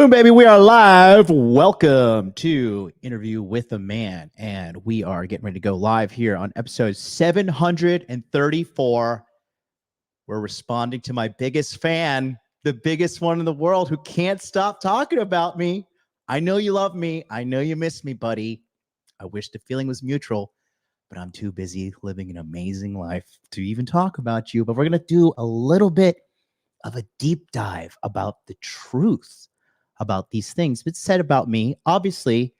Boom, baby, we are live. Welcome to Interview with a Man. And we are getting ready to go live here on episode 734. We're responding to my biggest fan, the biggest one in the world who can't stop talking about me. I know you love me. I know you miss me, buddy. I wish the feeling was mutual, but I'm too busy living an amazing life to even talk about you. But we're going to do a little bit of a deep dive about the truth about these things. It's said about me, obviously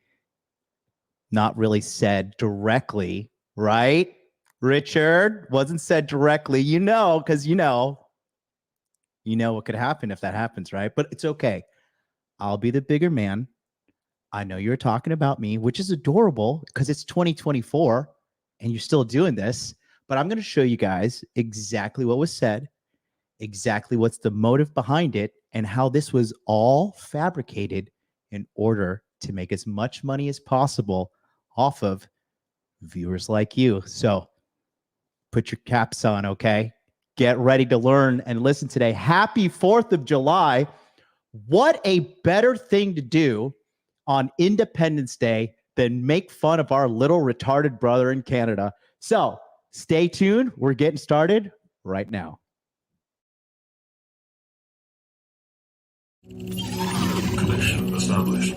not really said directly, right? Richard, wasn't said directly, because you know what could happen if that happens, right? But it's okay. I'll be the bigger man. I know you're talking about me, which is adorable because it's 2024 and you're still doing this, but I'm going to show you guys exactly what was said, exactly what's the motive behind it, and how this was all fabricated in order to make as much money as possible off of viewers like you. So put your caps on, okay? Get ready to learn and listen today. Happy 4th of July. What a better thing to do on Independence Day than make fun of our little retarded brother in Canada. So stay tuned. We're getting started right now. Connection established.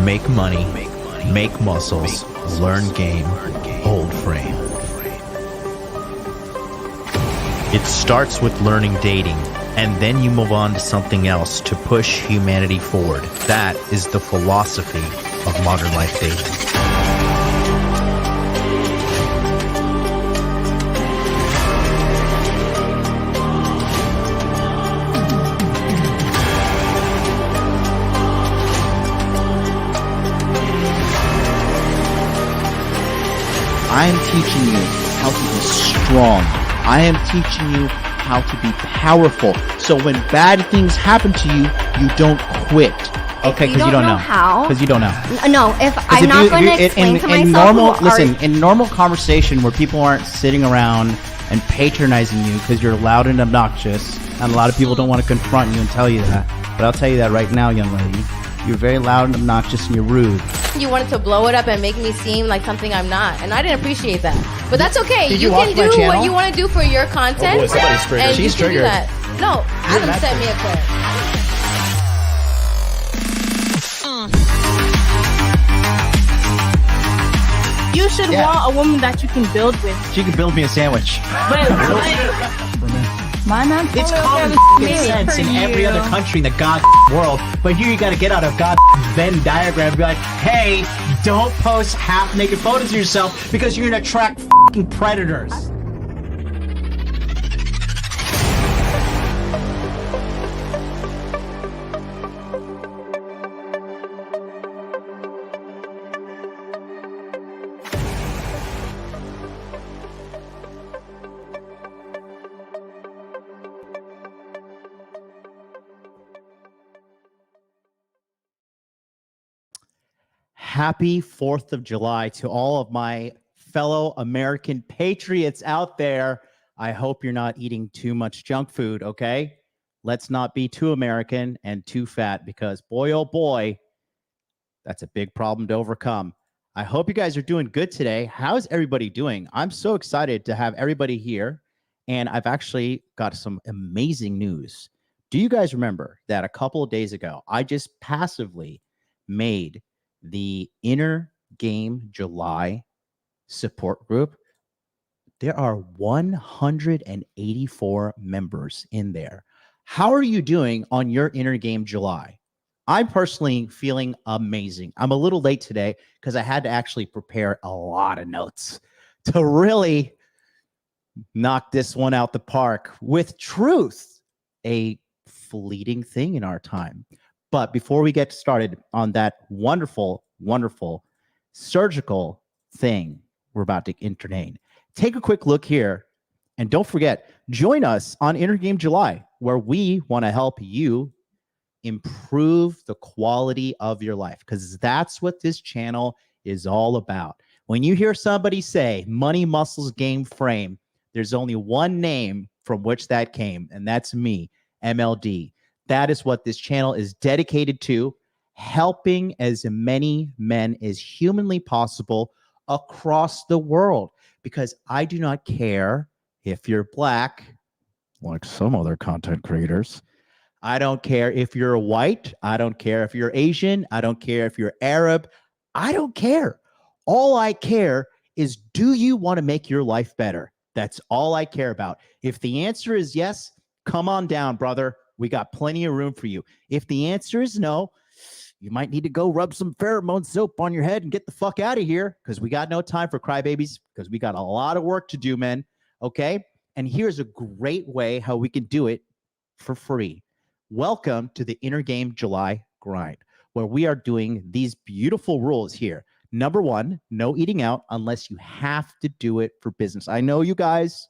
Make money, make muscles, learn game, hold frame. It starts with learning dating, and then you move on to something else to push humanity forward. That is the philosophy of modern life dating. I am teaching you how to be strong. I am teaching you how to be powerful. So when bad things happen to you, you don't quit. Okay, because you don't know how. Because you don't know. No, if I'm not going to explain to myself. In normal conversation where people aren't sitting around and patronizing you because you're loud and obnoxious, and a lot of people don't want to confront you and tell you that. But I'll tell you that right now, young lady. You're very loud and obnoxious and you're rude. You wanted to blow it up and make me seem like something I'm not, and I didn't appreciate that. But that's okay. You can do what you want to do for your content. Oh boy, somebody's triggered. And She's you can do triggered. that. No, Adam sent me a clip. You should want a woman that you can build with. She can build me a sandwich. My man, It's common sense in every other country in the world, but here you got to get out of Venn diagram and be like, hey, don't post half-naked photos of yourself because you're going to attract predators. Happy 4th of July to all of my fellow American patriots out there. I hope you're not eating too much junk food, okay? Let's not be too American and too fat because boy, oh boy, that's a big problem to overcome. I hope you guys are doing good today. How's everybody doing? I'm so excited to have everybody here, and I've actually got some amazing news. Do you guys remember that a couple of days ago, I just passively made the Inner Game July support group? There are 184 members in there. How are you doing on your Inner Game July? I'm personally feeling amazing. I'm a little late today because I had to actually prepare a lot of notes to really knock this one out the park with truth, a fleeting thing in our time. But before we get started on that wonderful, wonderful surgical thing we're about to entertain, take a quick look here. And don't forget, join us on Inner Game July, where we want to help you improve the quality of your life, because that's what this channel is all about. When you hear somebody say money, muscles, game, frame, there's only one name from which that came, and that's me, MLD. That is what this channel is dedicated to, helping as many men as humanly possible across the world, because I do not care if you're black, like some other content creators. I don't care if you're white. I don't care if you're Asian. I don't care if you're Arab. I don't care. All I care is, do you want to make your life better? That's all I care about. If the answer is yes, come on down, brother. We got plenty of room for you. If the answer is no, you might need to go rub some pheromone soap on your head and get the fuck out of here, because we got no time for crybabies, because we got a lot of work to do, men. Okay? And here's a great way how we can do it for free. Welcome to the Inner Game July Grind, where we are doing these beautiful rules here. Number one, no eating out unless you have to do it for business. I know you guys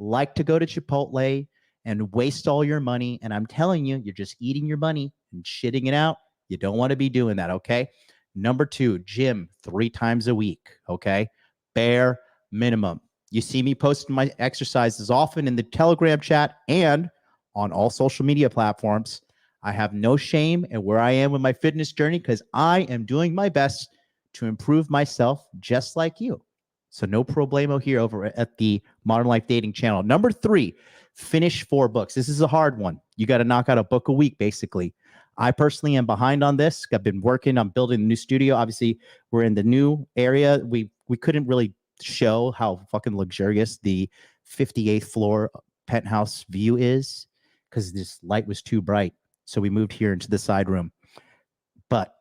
like to go to Chipotle and waste all your money, and I'm telling you, you're just eating your money and shitting it out. You don't want to be doing that, okay? Number two, gym 3 times a week, okay? Bare minimum. You see me posting my exercises often in the Telegram chat and on all social media platforms. I have no shame in where I am with my fitness journey, because I am doing my best to improve myself just like you. So no problemo here over at the Modern Life Dating channel. Number 3, finish 4 books. This is a hard one. You got to knock out a book a week, basically. I personally am behind on this. I've been working on building a new studio. Obviously, we're in the new area. We couldn't really show how fucking luxurious the 58th floor penthouse view is, because this light was too bright. So we moved here into the side room. But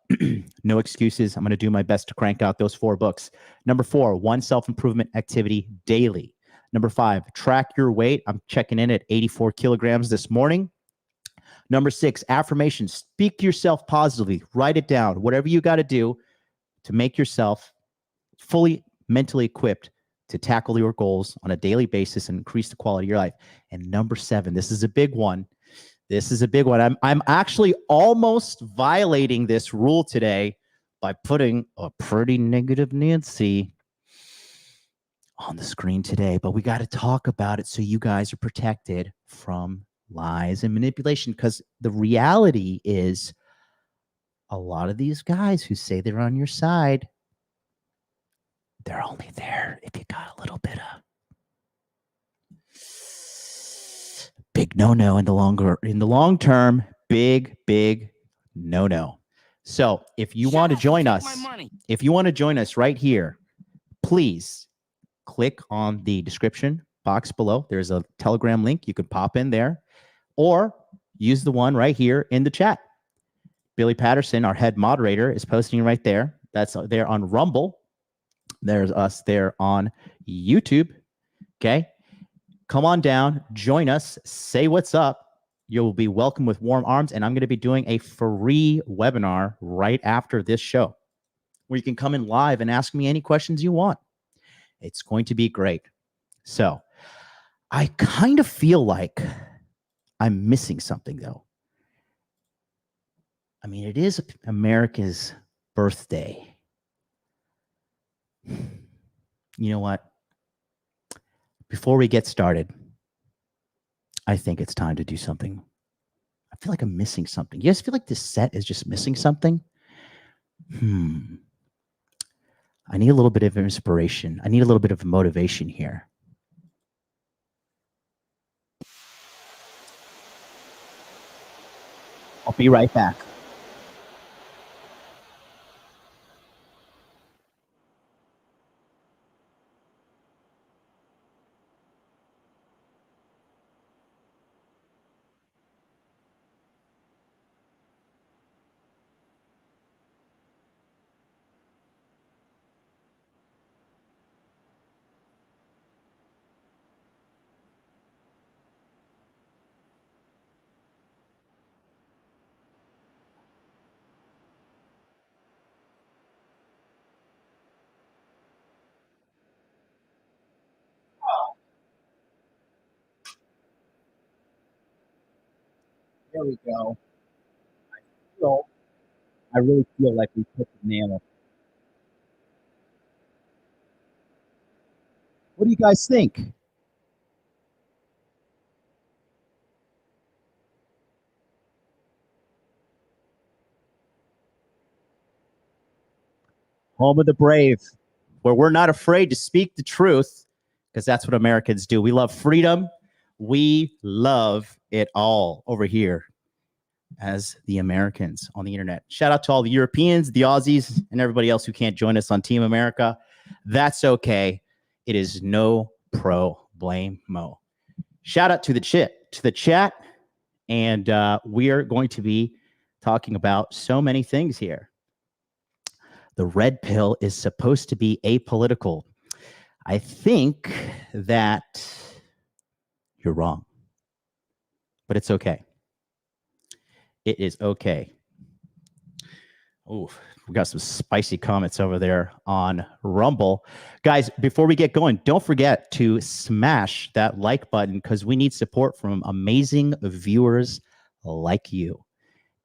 no excuses. I'm going to do my best to crank out those 4 books. Number 4, 1 self-improvement activity daily. Number 5, track your weight. I'm checking in at 84 kilograms this morning. Number 6, affirmations. Speak to yourself positively. Write it down. Whatever you got to do to make yourself fully mentally equipped to tackle your goals on a daily basis and increase the quality of your life. And number 7, this is a big one. This is a big one. I'm actually almost violating this rule today by putting a pretty negative Nancy on the screen today, but we got to talk about it so you guys are protected from lies and manipulation, because the reality is a lot of these guys who say they're on your side, they're only there if you got a little bit of big no-no in the long term. Big no-no. So if you want to join us, right here, please click on the description box below. There's a Telegram link. You can pop in there, or use the one right here in the chat. Billy Patterson, our head moderator, is posting right there. That's there on Rumble. There's us there on YouTube. Okay. Come on down, join us, say what's up. You'll be welcome with warm arms. And I'm going to be doing a free webinar right after this show, where you can come in live and ask me any questions you want. It's going to be great. So I kind of feel like I'm missing something, though. I mean, it is America's birthday. You know what? Before we get started, I think it's time to do something. I feel like I'm missing something. You guys feel like this set is just missing something? I need a little bit of inspiration. I need a little bit of motivation here. I'll be right back. There we go. I really feel like we put the nail. What do you guys think? Home of the brave, where we're not afraid to speak the truth, because that's what Americans do. We love freedom. We love it all over here as the Americans on the internet. Shout out to all the Europeans, the Aussies, and everybody else who can't join us on Team America. That's okay. It is no problemo. Shout out to the chat, and we are going to be talking about so many things here. The red pill is supposed to be apolitical. I think that you're wrong, but it's okay. It is okay. Oh, we got some spicy comments over there on Rumble. Guys, before we get going, don't forget to smash that like button because we need support from amazing viewers like you.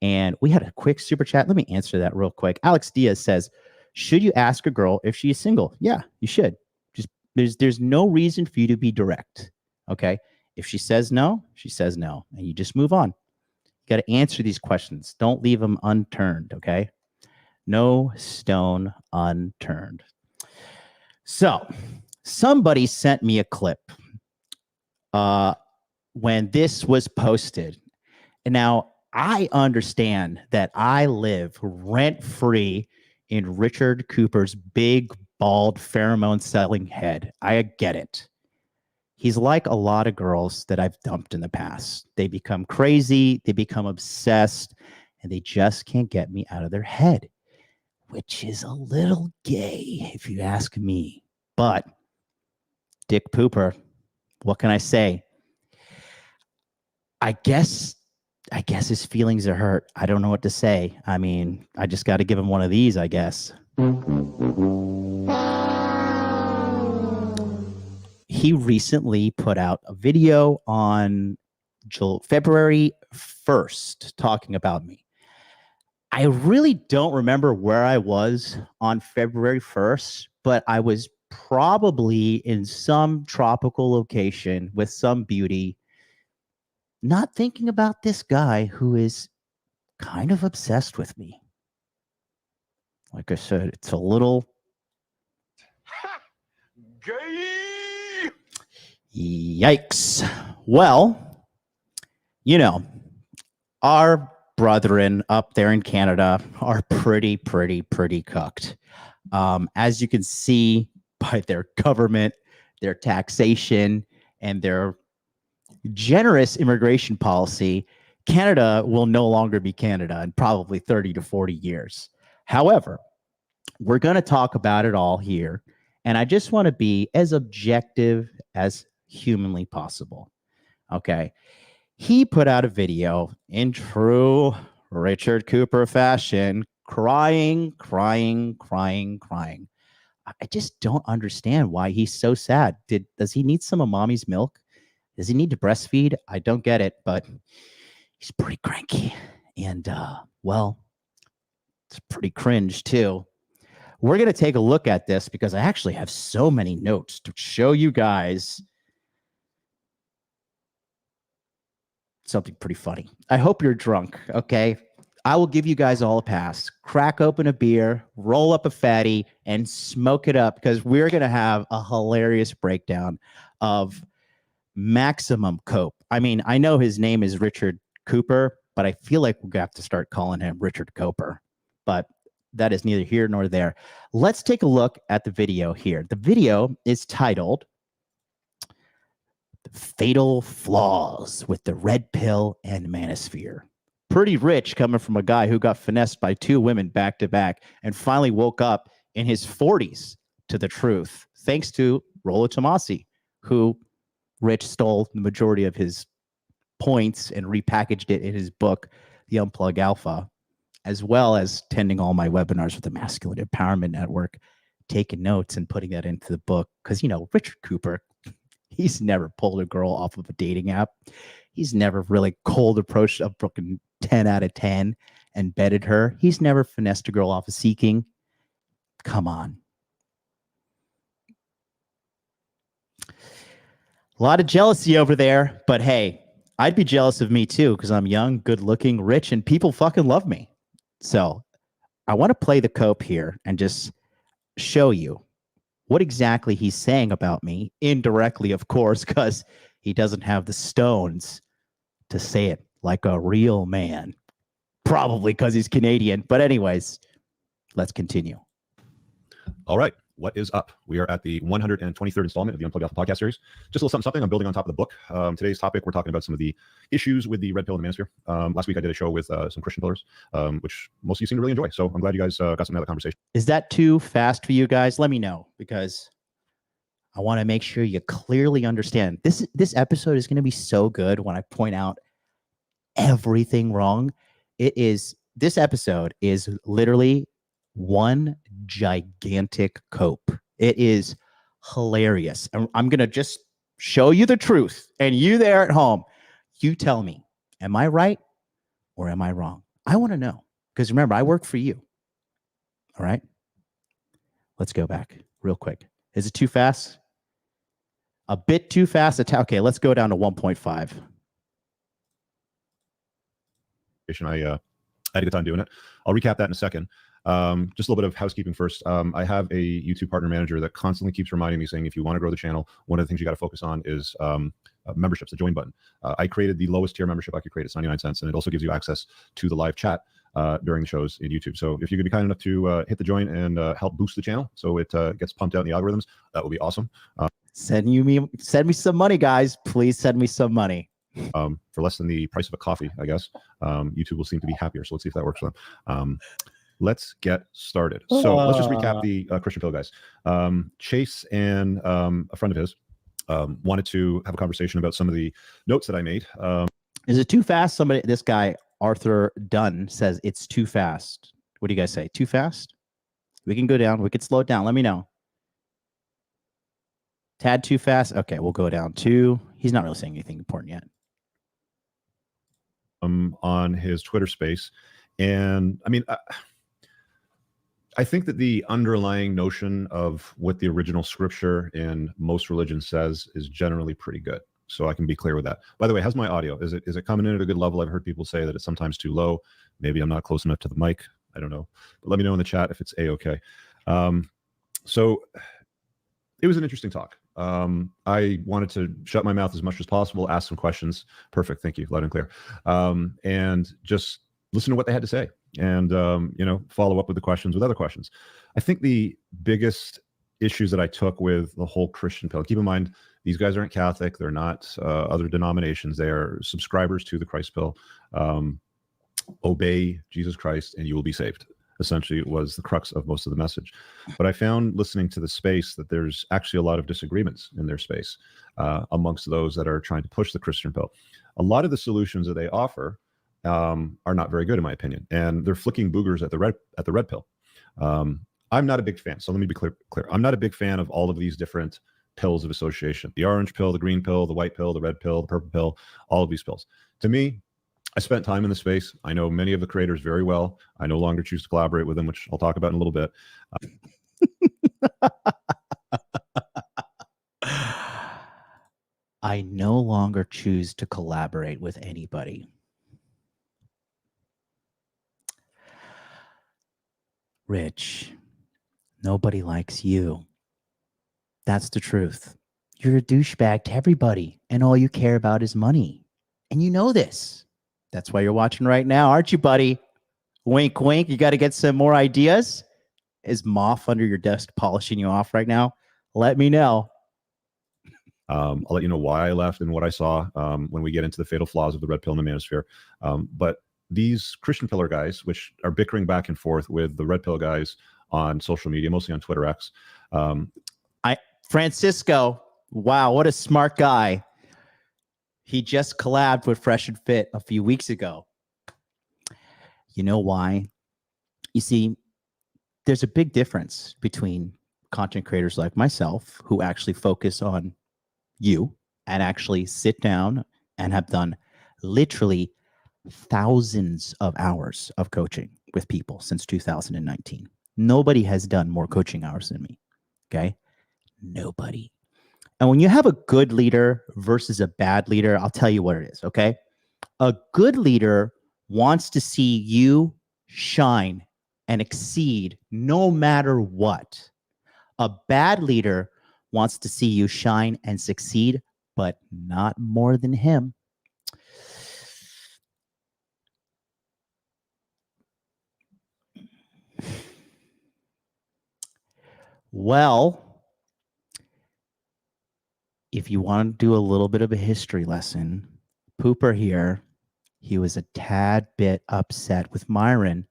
And we had a quick super chat. Let me answer that real quick. Alex Diaz says, should you ask a girl if she is single? Yeah, you should. Just there's no reason for you to be direct. Okay. If she says no, she says no. And you just move on. You got to answer these questions. Don't leave them unturned. Okay. No stone unturned. So somebody sent me a clip when this was posted. And now I understand that I live rent-free in Richard Cooper's big, bald, pheromone-selling head. I get it. He's like a lot of girls that I've dumped in the past. They become crazy, they become obsessed, and they just can't get me out of their head, which is a little gay, if you ask me. But Dick Pooper, what can I say? I guess his feelings are hurt. I don't know what to say. I mean, I just got to give him one of these, I guess. He recently put out a video on February 1st talking about me. I really don't remember where I was on February 1st, but I was probably in some tropical location with some beauty, not thinking about this guy who is kind of obsessed with me. Like I said, it's a little Gay. Yikes. Well, you know, our brethren up there in Canada are pretty cooked. As you can see by their government, their taxation, and their generous immigration policy, Canada will no longer be Canada in probably 30 to 40 years. However, we're going to talk about it all here, and I just want to be as objective as humanly possible. Okay. He put out a video in true Richard Cooper fashion, crying. I just don't understand why he's so sad. Does he need some of mommy's milk? Does he need to breastfeed? I don't get it, but he's pretty cranky. And, well, it's pretty cringe, too. We're going to take a look at this because I actually have so many notes to show you guys something pretty funny. I hope you're drunk, okay? I will give you guys all a pass. Crack open a beer, roll up a fatty, and smoke it up because we're going to have a hilarious breakdown of maximum cope. I mean, I know his name is Richard Cooper, but I feel like we're going to have to start calling him Richard Cooper. But that is neither here nor there. Let's take a look at the video here. The video is titled Fatal Flaws with the Red Pill and Manosphere. Pretty rich coming from a guy who got finessed by two women back to back and finally woke up in his 40s to the truth, thanks to Rollo Tomassi, who Rich stole the majority of his points and repackaged it in his book, The Unplug Alpha, as well as attending all my webinars with the Masculine Empowerment Network, taking notes and putting that into the book. Because, you know, Richard Cooper, he's never pulled a girl off of a dating app. He's never really cold approached a broken 10 out of 10 and bedded her. He's never finessed a girl off of Seeking. Come on. A lot of jealousy over there, but hey, I'd be jealous of me too because I'm young, good looking, rich, and people fucking love me. So I want to play the cope here and just show you what exactly he's saying about me, indirectly, of course, because he doesn't have the stones to say it like a real man. Probably because he's Canadian. But anyways, let's continue. All right. What is up? We are at the 123rd installment of the Unplugged Alpha podcast series. Just a little something I'm building on top of the book. Today's topic, we're talking about some of the issues with the red pill and the manosphere. Last week I did a show with some Christian pillars, which most of you seem to really enjoy. So I'm glad you guys got something out of the conversation. Is that too fast for you guys? Let me know, because I want to make sure you clearly understand. This episode is going to be so good when I point out everything wrong. This episode is literally one gigantic cope. It is hilarious. I'm going to just show you the truth. And you there at home, you tell me, am I right or am I wrong? I want to know, because remember, I work for you. All right. Let's go back real quick. Is it too fast? A bit too fast. Okay, let's go down to 1.5. I had a good time doing it. I'll recap that in a second. Just a little bit of housekeeping first. I have a YouTube partner manager that constantly keeps reminding me, saying, if you want to grow the channel, one of the things you got to focus on is memberships, the join button. I created the lowest tier membership I could create. It's 99 cents. And it also gives you access to the live chat during the shows in YouTube. So if you could be kind enough to hit the join and help boost the channel so it gets pumped out in the algorithms, that would be awesome. Send me some money, guys. Please send me some money. For less than the price of a coffee, I guess. YouTube will seem to be happier. So let's see if that works for them. Let's get started. So let's just recap the Christian pill guys. Chase and a friend of his wanted to have a conversation about some of the notes that I made. Is it too fast? This guy, Arthur Dunn, says it's too fast. What do you guys say? Too fast? We can go down. We can slow it down. Let me know. Tad too fast? Okay, we'll go down 2. He's not really saying anything important yet. On his Twitter space. And I mean, I think that the underlying notion of what the original scripture in most religions says is generally pretty good. So I can be clear with that. By the way, how's my audio? Is it coming in at a good level? I've heard people say that it's sometimes too low. Maybe I'm not close enough to the mic. I don't know. But let me know in the chat if it's A-okay. So it was an interesting talk. I wanted to shut my mouth as much as possible, ask some questions. Perfect. Thank you. Loud and clear. And just listen to what they had to say and, follow up with the questions with other questions. I think the biggest issues that I took with the whole Christian pill, keep in mind, these guys aren't Catholic. They're not other denominations. They are subscribers to the Christ pill. Obey Jesus Christ and you will be saved. Essentially, it was the crux of most of the message. But I found listening to the space that there's actually a lot of disagreements in their space amongst those that are trying to push the Christian pill. A lot of the solutions that they offer are not very good, in my opinion, and they're flicking boogers at the red pill. I'm not a big fan. So let me be clear. I'm not a big fan of all of these different pills of association: the orange pill, the green pill, the white pill, the red pill, the purple pill, all of these pills. To me, I spent time in the space. I know many of the creators very well. I no longer choose to collaborate with them, which I'll talk about in a little bit. I no longer choose to collaborate with anybody. Rich, nobody likes you. That's the truth. You're a douchebag to everybody, and all you care about is money. And you know this. That's why you're watching right now, aren't you, buddy? Wink, wink. You got to get some more ideas. Is Moth under your desk polishing you off right now? Let me know. I'll let you know why I left and what I saw when we get into the fatal flaws of the red pill and the manosphere. But these Christian pillar guys, which are bickering back and forth with the red pill guys on social media, mostly on Twitter X. Francisco, wow, what a smart guy. He just collabed with Fresh and Fit a few weeks ago. You know why? You see, there's a big difference between content creators like myself who actually focus on you and actually sit down and have done literally thousands of hours of coaching with people since 2019. Nobody has done more coaching hours than me. Okay? Nobody. And when you have a good leader versus a bad leader, I'll tell you what it is, okay? A good leader wants to see you shine and exceed no matter what. A bad leader wants to see you shine and succeed, but not more than him. Well, if you want to do a little bit of a history lesson, Pooper here, he was a tad bit upset with Myron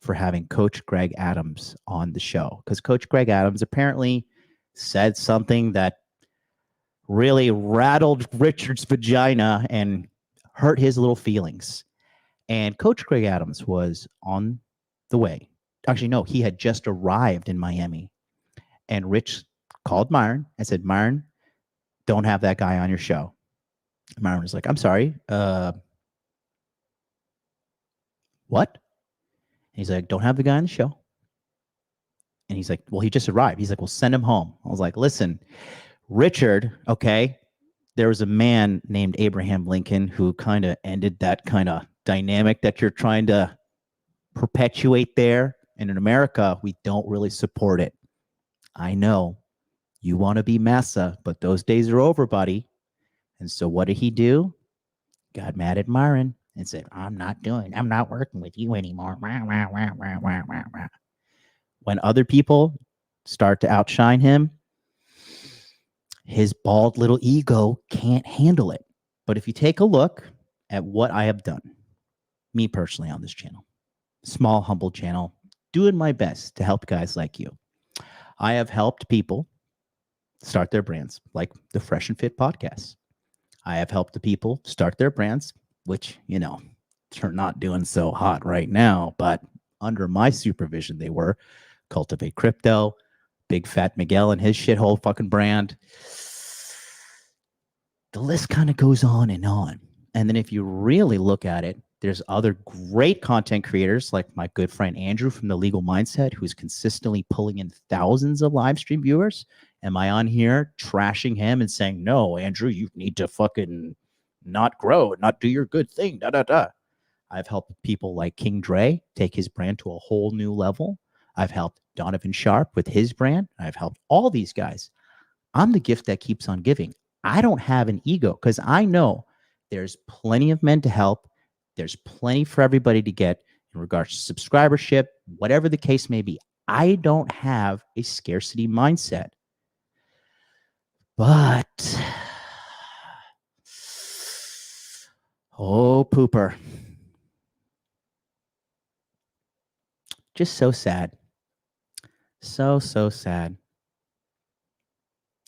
for having Coach Greg Adams on the show, because Coach Greg Adams apparently said something that really rattled Richard's vagina and hurt his little feelings. And Coach Greg Adams was on the way. Actually, no, he had just arrived in Miami. And Rich called Myron and said, Myron, don't have that guy on your show. And Myron was like, I'm sorry. What? And he's like, don't have the guy on the show. And he's like, well, he just arrived. He's like, well, send him home. I was like, listen, Richard, okay, there was a man named Abraham Lincoln who kind of ended that kind of dynamic that you're trying to perpetuate there. And in America, we don't really support it. I know you want to be massa, but those days are over, buddy. And so what did he do? Got mad at Myron and said, I'm not working with you anymore. When other people start to outshine him, his bald little ego can't handle it. But if you take a look at what I have done, me personally on this channel, small, humble channel, doing my best to help guys like you. I have helped people start their brands, like the Fresh and Fit podcast. I have helped the people start their brands, which, you know, they're not doing so hot right now, but under my supervision, they were Cultivate Crypto, Big Fat Miguel and his shithole fucking brand. The list kind of goes on and on. And then if you really look at it, there's other great content creators like my good friend Andrew from The Legal Mindset, who's consistently pulling in thousands of live stream viewers. Am I on here trashing him and saying, no, Andrew, you need to fucking not grow and not do your good thing, I've helped people like King Dre take his brand to a whole new level. I've helped Donovan Sharp with his brand. I've helped all these guys. I'm the gift that keeps on giving. I don't have an ego because I know there's plenty of men to help. There's plenty for everybody to get in regards to subscribership, whatever the case may be. I don't have a scarcity mindset. But, oh, Pooper. Just so sad. So sad.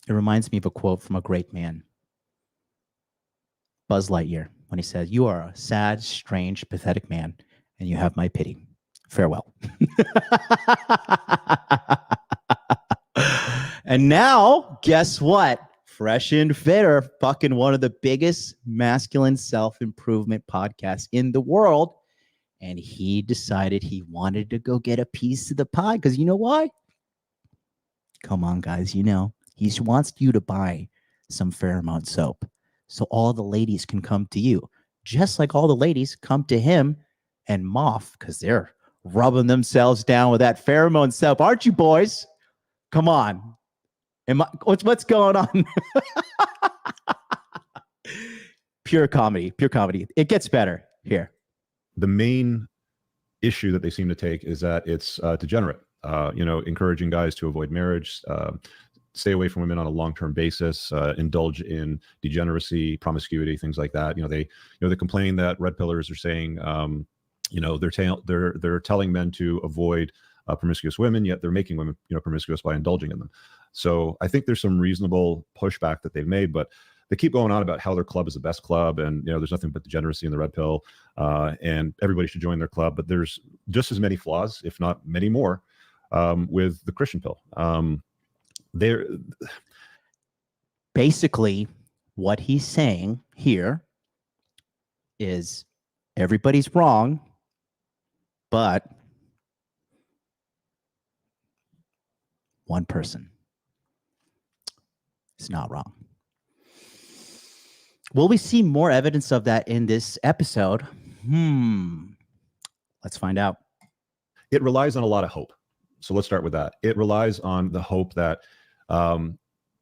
It reminds me of a quote from a great man, Buzz Lightyear, when he says, you are a sad, strange, pathetic man, and you have my pity. Farewell. And now, guess what? Fresh and Fit are fucking one of the biggest masculine self-improvement podcasts in the world. And he decided he wanted to go get a piece of the pie. Because you know why? Come on, guys. You know, he wants you to buy some Fairmount soap so all the ladies can come to you. Just like all the ladies come to him and Moff because they're rubbing themselves down with that Pheromone soap. Aren't you, boys? Come on. What's going on? Pure comedy. It gets better here. The main issue that they seem to take is that it's degenerate. Encouraging guys to avoid marriage, stay away from women on a long-term basis, indulge in degeneracy, promiscuity, things like that. They complain that red pillars are saying, they're telling men to avoid promiscuous women, yet they're making women, promiscuous by indulging in them. So I think there's some reasonable pushback that they've made, but they keep going on about how their club is the best club, and there's nothing but degeneracy in the red pill, and everybody should join their club. But there's just as many flaws, if not many more, with the Christian pill. Basically, what he's saying here is everybody's wrong, but one person is not wrong. Will we see more evidence of that in this episode? Let's find out. It relies on a lot of hope. So let's start with that. It relies on the hope that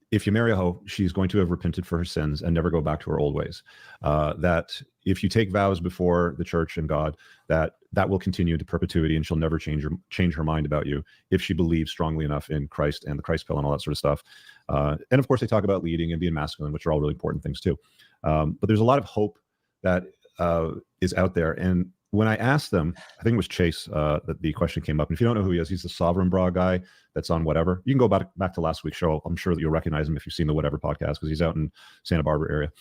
if you marry a hoe, she's going to have repented for her sins and never go back to her old ways. That if you take vows before the church and God, that will continue into perpetuity, and she'll never change her mind about you if she believes strongly enough in Christ and the Christ pill and all that sort of stuff. And of course, they talk about leading and being masculine, which are all really important things too. But there's a lot of hope that is out there. And when I asked them, I think it was Chase that the question came up. And if you don't know who he is, he's the Sovereign Bra guy that's on Whatever. You can go back to last week's show. I'm sure that you'll recognize him if you've seen the Whatever podcast, because he's out in Santa Barbara area.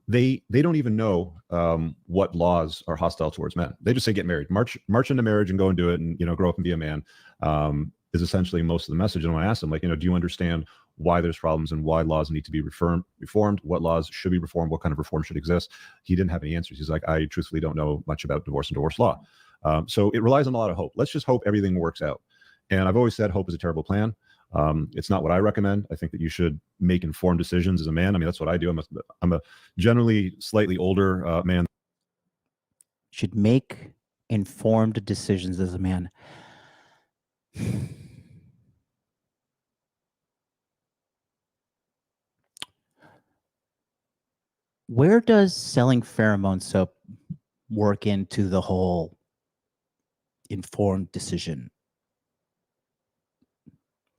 They don't even know what laws are hostile towards men. They just say get married, march into marriage and go and do it, and grow up and be a man. Is essentially most of the message. And when I asked him, like, do you understand why there's problems and why laws need to be reformed, what laws should be reformed, what kind of reform should exist? He didn't have any answers. He's like, I truthfully don't know much about divorce and divorce law. So it relies on a lot of hope. Let's just hope everything works out. And I've always said hope is a terrible plan. It's not what I recommend. I think that you should make informed decisions as a man. I mean, that's what I do. I'm a generally slightly older man. Should make informed decisions as a man. Where does selling pheromone soap work into the whole informed decision?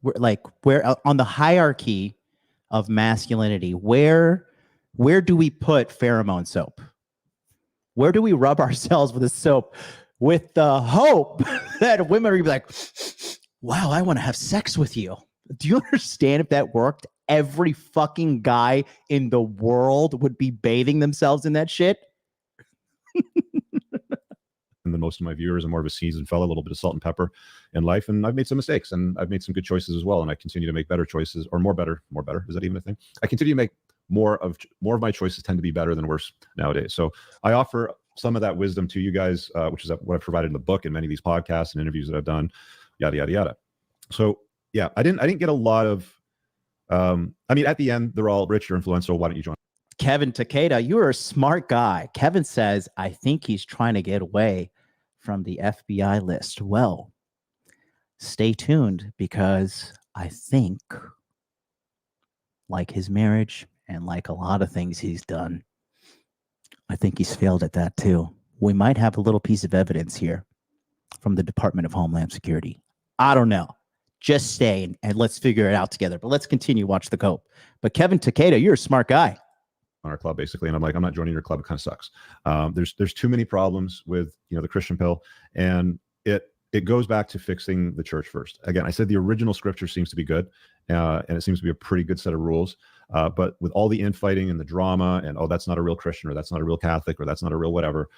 Where on the hierarchy of masculinity, where do we put pheromone soap? Where do we rub ourselves with a soap with the hope that women are gonna be like, wow, I want to have sex with you? Do you understand if that worked? Every fucking guy in the world would be bathing themselves in that shit. And then most of my viewers are more of a seasoned fella, a little bit of salt and pepper in life. And I've made some mistakes, and I've made some good choices as well. And I continue to make better choices, or more better. Is that even a thing? I continue to make more of my choices tend to be better than worse nowadays. So I offer some of that wisdom to you guys, which is what I've provided in the book and many of these podcasts and interviews that I've done, yada, yada, yada. So yeah, I didn't get a lot of, I mean, at the end, they're all rich or influential. Why don't you join? Kevin Takeda, you are a smart guy. Kevin says, I think he's trying to get away from the FBI list. Well, stay tuned, because I think, like his marriage and like a lot of things he's done, I think he's failed at that too. We might have a little piece of evidence here from the Department of Homeland Security. I don't know. Just stay and let's figure it out together. But let's continue. Watch the Cope. But Kevin Takeda, you're a smart guy. On our club, basically, and I'm like, I'm not joining your club. It kind of sucks. There's too many problems with the Christian pill, and it goes back to fixing the church first. Again, I said the original scripture seems to be good, and it seems to be a pretty good set of rules. But with all the infighting and the drama, and that's not a real Christian, or that's not a real Catholic, or that's not a real whatever.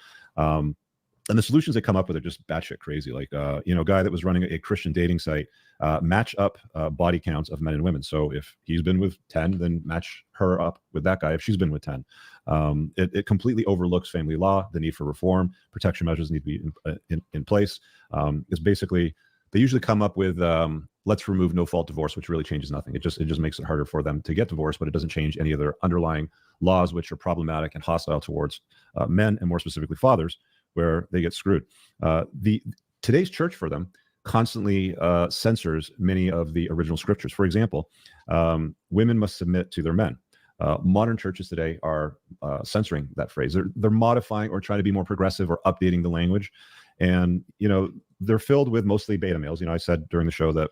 And the solutions they come up with are just batshit crazy. Like, a guy that was running a Christian dating site, match up body counts of men and women. So if he's been with 10, then match her up with that guy if she's been with 10. It completely overlooks family law, the need for reform, protection measures need to be in place. It's basically, they usually come up with, let's remove no-fault divorce, which really changes nothing. It just makes it harder for them to get divorced, but it doesn't change any of their underlying laws, which are problematic and hostile towards men, and more specifically fathers, where they get screwed. Today's church for them constantly censors many of the original scriptures. For example, women must submit to their men. Modern churches today are censoring that phrase. They're modifying or trying to be more progressive or updating the language. And, they're filled with mostly beta males. I said during the show that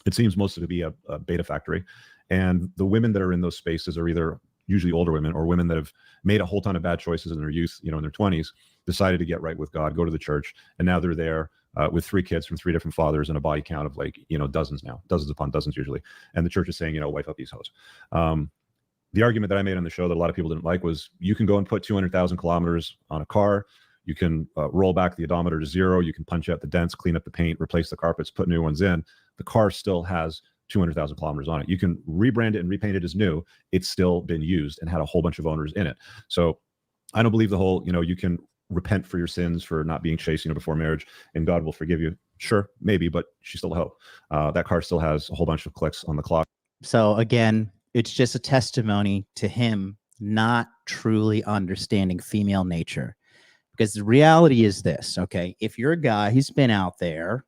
it seems mostly to be a beta factory. And the women that are in those spaces are either usually older women or women that have made a whole ton of bad choices in their youth, in their 20s, decided to get right with God, go to the church, and now they're there with 3 kids from 3 different fathers and a body count of dozens upon dozens usually. And the church is saying, wife up these hoes. The argument that I made on the show that a lot of people didn't like was, you can go and put 200,000 kilometers on a car. You can roll back the odometer to 0. You can punch out the dents, clean up the paint, replace the carpets, put new ones in. The car still has 200,000 kilometers on it. You can rebrand it and repaint it as new. It's still been used and had a whole bunch of owners in it. So I don't believe the whole, you can repent for your sins for not being chaste, before marriage, and God will forgive you. Sure, maybe, but she's still a hoe. That car still has a whole bunch of clicks on the clock. So again, it's just a testimony to him not truly understanding female nature. Because the reality is this, okay? If you're a guy who's been out there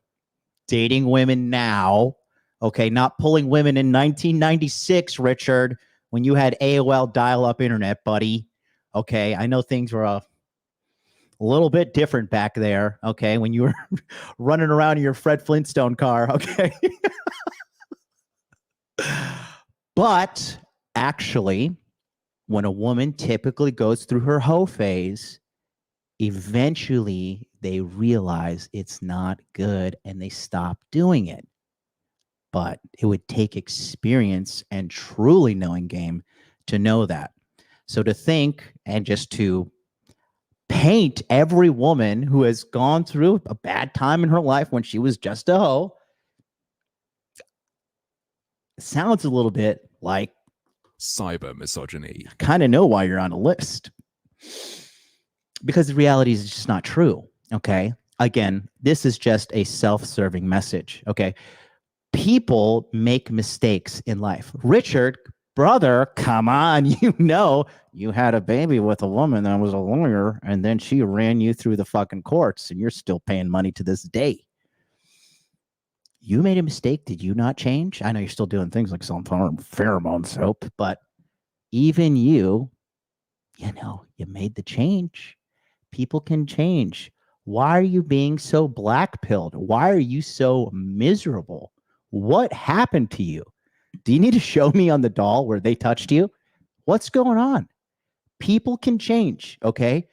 dating women now. Okay, not pulling women in 1996, Richard, when you had AOL dial-up internet, buddy. Okay, I know things were a little bit different back there. Okay, when you were running around in your Fred Flintstone car. Okay. But actually, when a woman typically goes through her hoe phase, eventually they realize it's not good and they stop doing it. But it would take experience and truly knowing game to know that. So to think and just to paint every woman who has gone through a bad time in her life when she was just a hoe sounds a little bit like cyber misogyny. I kind of know why you're on a list. Because the reality is just not true. Okay. Again, this is just a self-serving message. Okay. People make mistakes in life. Richard, brother, come on. You know, you had a baby with a woman that was a lawyer, and then she ran you through the fucking courts, and you're still paying money to this day. You made a mistake. Did you not change? I know you're still doing things like selling pheromone soap, but even you know, you made the change. People can change. Why are you being so black-pilled? Why are you so miserable? What happened to you? Do you need to show me on the doll where they touched you? What's going on? People can change, okay?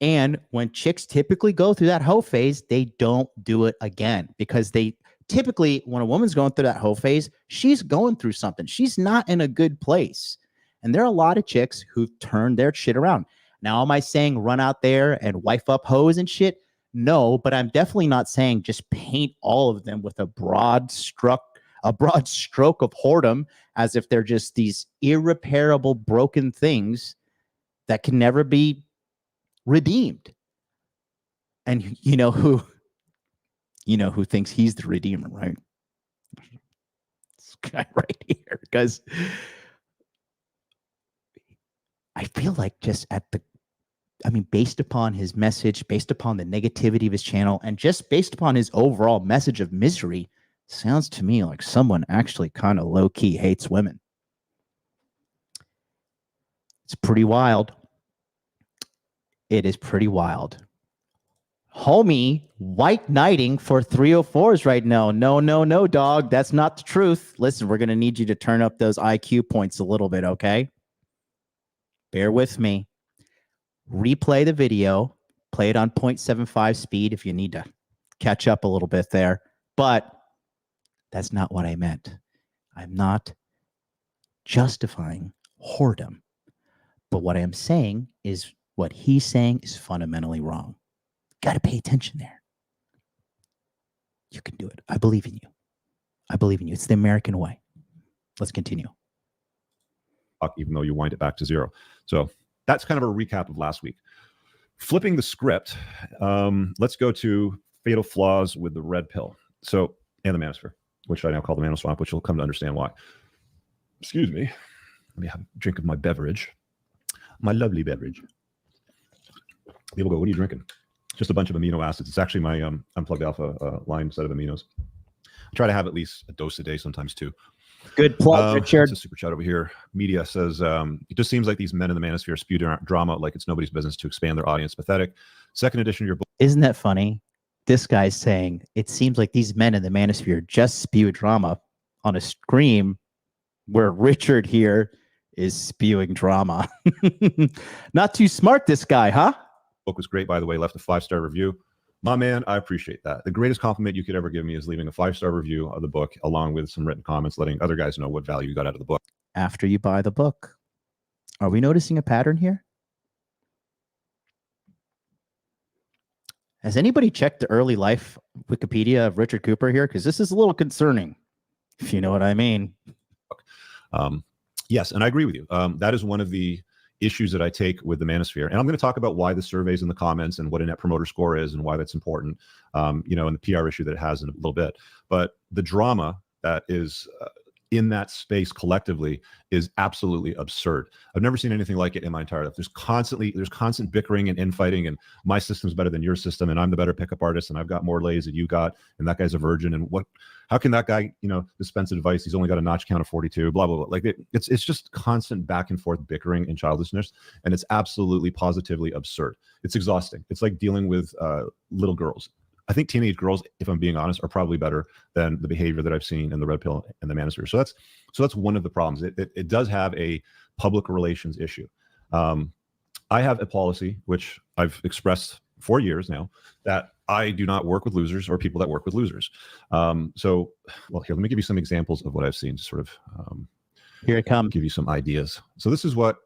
And when chicks typically go through that hoe phase, they don't do it again because they typically, when a woman's going through that hoe phase, she's going through something. She's not in a good place. And there are a lot of chicks who've turned their shit around. Now, am I saying run out there and wife up hoes and shit? No, but I'm definitely not saying just paint all of them with a broad stroke of whoredom as if they're just these irreparable broken things that can never be redeemed. And you know who thinks he's the redeemer, right? This guy right here, because I feel like just based upon his message, based upon the negativity of his channel, and just based upon his overall message of misery, sounds to me like someone actually kind of low-key hates women. It's pretty wild. It is pretty wild. Homie, white knighting for 304s right now. No, dog. That's not the truth. Listen, we're going to need you to turn up those IQ points a little bit, okay? Bear with me. Replay the video. Play it on 0.75 speed if you need to catch up a little bit there. But that's not what I meant. I'm not justifying whoredom. But what I am saying is what he's saying is fundamentally wrong. Got to pay attention there. You can do it. I believe in you. I believe in you. It's the American way. Let's continue. Even though you wind it back to zero. So that's kind of a recap of last week. Flipping the script, let's go to fatal flaws with the red pill. So, and the Manosphere, which I now call the Manoswamp, which you'll come to understand why. Excuse me. Let me have a drink of my beverage. My lovely beverage. People go, what are you drinking? Just a bunch of amino acids. It's actually my unplugged alpha line set of aminos. I try to have at least a dose a day, sometimes two. Good plug, Richard. It's a super chat over here. Media says, it just seems like these men in the Manosphere spew drama like it's nobody's business to expand their audience. Pathetic. Second edition of your book. Isn't that funny? This guy's saying, it seems like these men in the Manosphere just spew drama on a stream where Richard here is spewing drama. Not too smart, this guy, huh? Book was great, by the way. Left a 5-star review. My man, I appreciate that. The greatest compliment you could ever give me is leaving a 5-star review of the book, along with some written comments, letting other guys know what value you got out of the book. After you buy the book. Are we noticing a pattern here? Has anybody checked the early life Wikipedia of Richard Cooper here? Because this is a little concerning, if you know what I mean. Yes, and I agree with you. That is one of the issues that I take with the Manosphere. And I'm going to talk about why the surveys in the comments and what a net promoter score is and why that's important, and the PR issue that it has in a little bit. But the drama that is in that space collectively is absolutely absurd. I've never seen anything like it in my entire life. There's constant bickering and infighting, and my system's better than your system, and I'm the better pickup artist, and I've got more lays than you got, and that guy's a virgin, and how can that guy, dispense advice? He's only got a notch count of 42, blah, blah, blah. Like it's just constant back and forth bickering and childishness, and it's absolutely positively absurd. It's exhausting. It's like dealing with little girls. I think teenage girls, if I'm being honest, are probably better than the behavior that I've seen in the Red Pill and the Manosphere. So that's one of the problems. It does have a public relations issue. I have a policy, which I've expressed for years now, that I do not work with losers or people that work with losers. Here, let me give you some examples of what I've seen to sort of here it comes. Give you some ideas. So this is what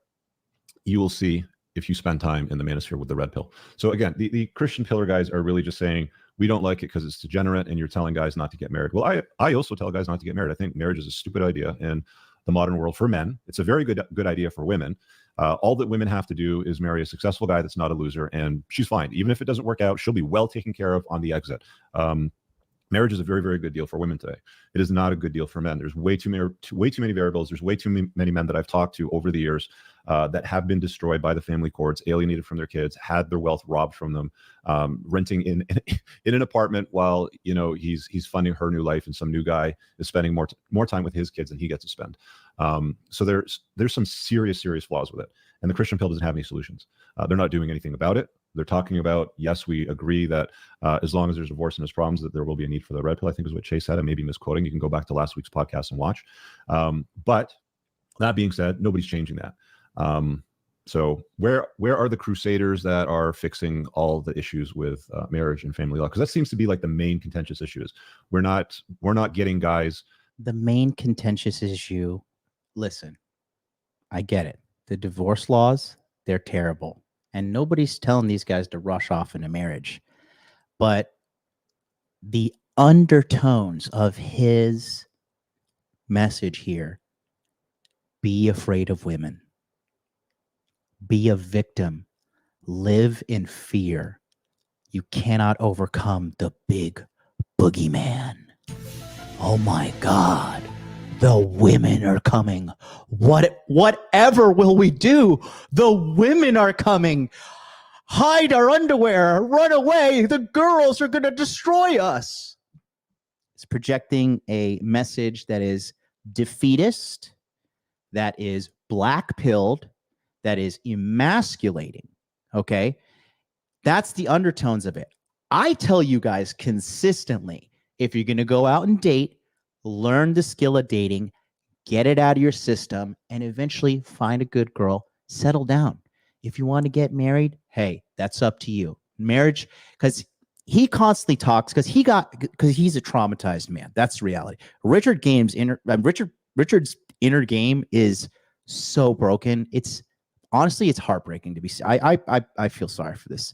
you will see if you spend time in the Manosphere with the Red Pill. So again, the Christian pillar guys are really just saying, we don't like it because it's degenerate and you're telling guys not to get married. Well, I also tell guys not to get married. I think marriage is a stupid idea in the modern world for men. It's a very good idea for women. All that women have to do is marry a successful guy that's not a loser, and she's fine. Even if it doesn't work out, she'll be well taken care of on the exit. Marriage is a very, very good deal for women today. It is not a good deal for men. There's way too many variables. There's way too many men that I've talked to over the years that have been destroyed by the family courts, alienated from their kids, had their wealth robbed from them, renting in an apartment while he's funding her new life, and some new guy is spending more time with his kids than he gets to spend. So there's some serious flaws with it, and the Christian pill doesn't have any solutions. They're not doing anything about it. They're talking about, yes, we agree that as long as there's divorce and there's problems, that there will be a need for the Red Pill, I think is what Chase said. I may be misquoting. You can go back to last week's podcast and watch. But that being said, nobody's changing that. So where are the crusaders that are fixing all the issues with marriage and family law? Because that seems to be like the main contentious issue. Is we're not getting guys. The main contentious issue, listen, I get it. The divorce laws, they're terrible. And nobody's telling these guys to rush off into marriage. But the undertones of his message here, be afraid of women. Be a victim. Live in fear. You cannot overcome the big boogeyman. Oh my God. The women are coming. Whatever will we do? The women are coming. Hide our underwear. Run away. The girls are going to destroy us. It's projecting a message that is defeatist, that is black-pilled, that is emasculating. Okay? That's the undertones of it. I tell you guys consistently, if you're going to go out and date, learn the skill of dating, get it out of your system, and eventually find a good girl, settle down. If you want to get married, hey, that's up to you. Marriage, because he constantly talks, because he's a traumatized man. That's the reality. Richard's inner game is so broken. It's honestly, it's heartbreaking to be. I feel sorry for this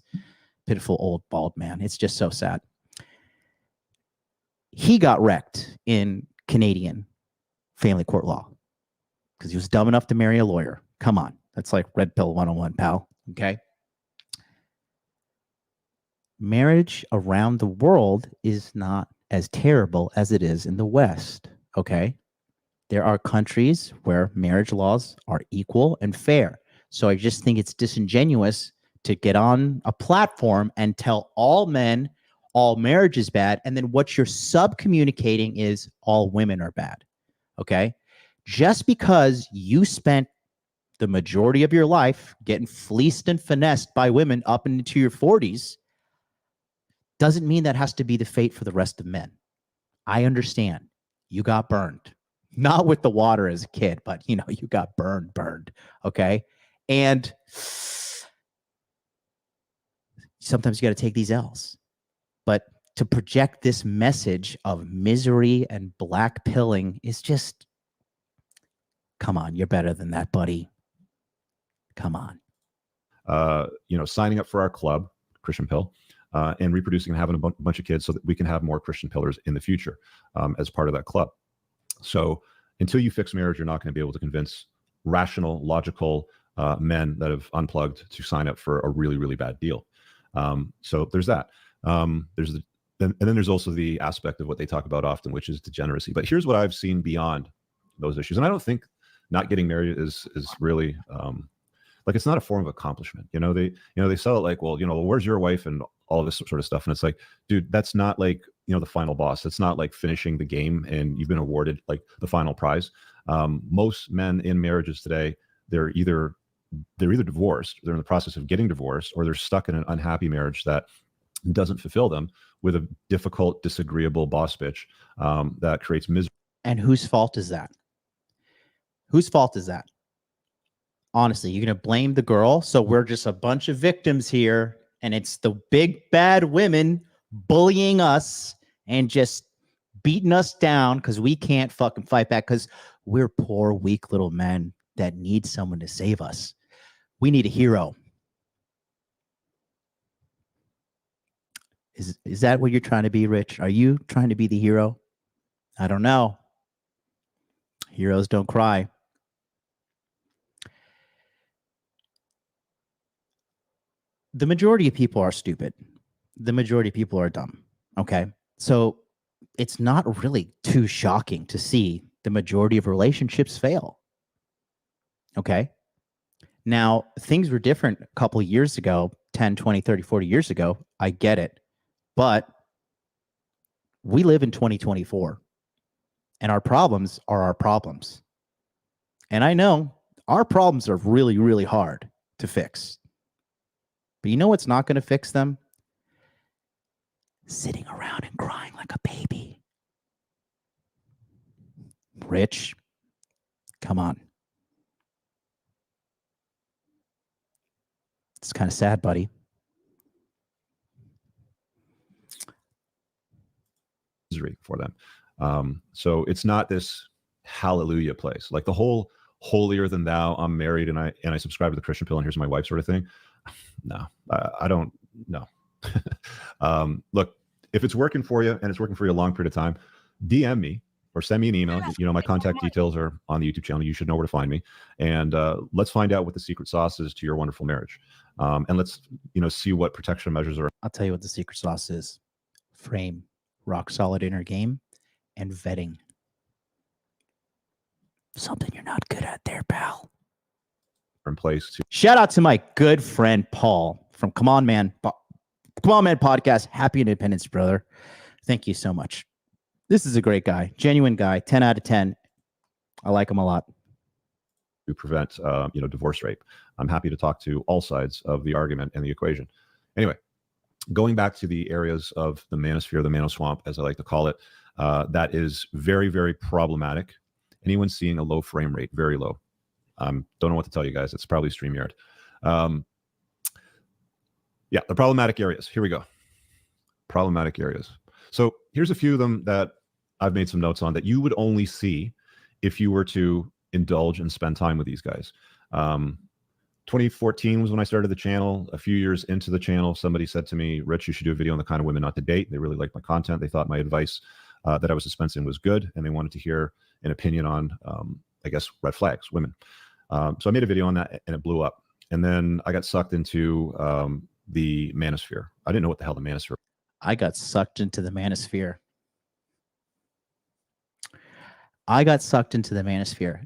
pitiful old bald man. It's just so sad. He got wrecked in Canadian family court law because he was dumb enough to marry a lawyer. Come on. That's like Red Pill 101, pal. Okay. Marriage around the world is not as terrible as it is in the West. Okay. There are countries where marriage laws are equal and fair. So I just think it's disingenuous to get on a platform and tell all men all marriage is bad, and then what you're sub-communicating is all women are bad, okay? Just because you spent the majority of your life getting fleeced and finessed by women up into your 40s doesn't mean that has to be the fate for the rest of men. I understand. You got burned. Not with the water as a kid, but, you got burned, okay? And sometimes you got to take these L's. But to project this message of misery and black pilling is just, come on, you're better than that, buddy. Come on. Signing up for our club, Christian Pill, and reproducing and having a bunch of kids so that we can have more Christian pillars in the future as part of that club. So until you fix marriage, you're not going to be able to convince rational, logical men that have unplugged to sign up for a really, really bad deal. So there's that. And then there's also the aspect of what they talk about often, which is degeneracy. But here's what I've seen beyond those issues. And I don't think not getting married is really like, it's not a form of accomplishment. They sell it like, well, where's your wife and all of this sort of stuff. And it's like, dude, that's not like, the final boss. It's not like finishing the game and you've been awarded like the final prize. Most men in marriages today, they're either divorced, they're in the process of getting divorced, or they're stuck in an unhappy marriage that doesn't fulfill them, with a difficult, disagreeable boss bitch that creates misery. And whose fault is that? Whose fault is that? Honestly, you're going to blame the girl. So we're just a bunch of victims here. And it's the big bad women bullying us and just beating us down because we can't fucking fight back because we're poor, weak little men that need someone to save us. We need a hero. Is that what you're trying to be, Rich? Are you trying to be the hero? I don't know. Heroes don't cry. The majority of people are stupid. The majority of people are dumb. Okay. So it's not really too shocking to see the majority of relationships fail. Okay. Now, things were different a couple of years ago, 10, 20, 30, 40 years ago. I get it. But we live in 2024 and our problems are our problems. And I know our problems are really, really hard to fix. But you know what's not going to fix them? Sitting around and crying like a baby. Rich, come on. It's kind of sad, buddy. Misery for them. So it's not this hallelujah place, like the whole holier than thou, I'm married and I subscribe to the Christian pill and here's my wife sort of thing. No, I don't know. Look, if it's working for you and it's working for you a long period of time, DM me or send me an email. My contact details are on the YouTube channel. You should know where to find me. And let's find out what the secret sauce is to your wonderful marriage. And let's, see what protection measures are. I'll tell you what the secret sauce is. Frame, rock solid inner game, and vetting. Something you're not good at there, pal. In place to shout out to my good friend Paul from Come On Man podcast. Happy Independence, brother. Thank you so much. This is a great guy, genuine guy, 10 out of 10. I like him a lot. To prevent divorce rape. I'm happy to talk to all sides of the argument and the equation. Anyway, going back to the areas of the manosphere, the manoswamp, as I like to call it, that is very, very problematic. Anyone seeing a low frame rate, very low. Don't know what to tell you guys. It's probably StreamYard. Yeah, the problematic areas. Here we go. Problematic areas. So here's a few of them that I've made some notes on that you would only see if you were to indulge and spend time with these guys. 2014 was when I started the channel. A few years into the channel, somebody said to me, Rich, you should do a video on the kind of women not to date. They really liked my content. They thought my advice that I was dispensing was good, and they wanted to hear an opinion on, red flags, women. So I made a video on that, and it blew up. And then I got sucked into the Manosphere. I didn't know what the hell the Manosphere. I got sucked into the Manosphere.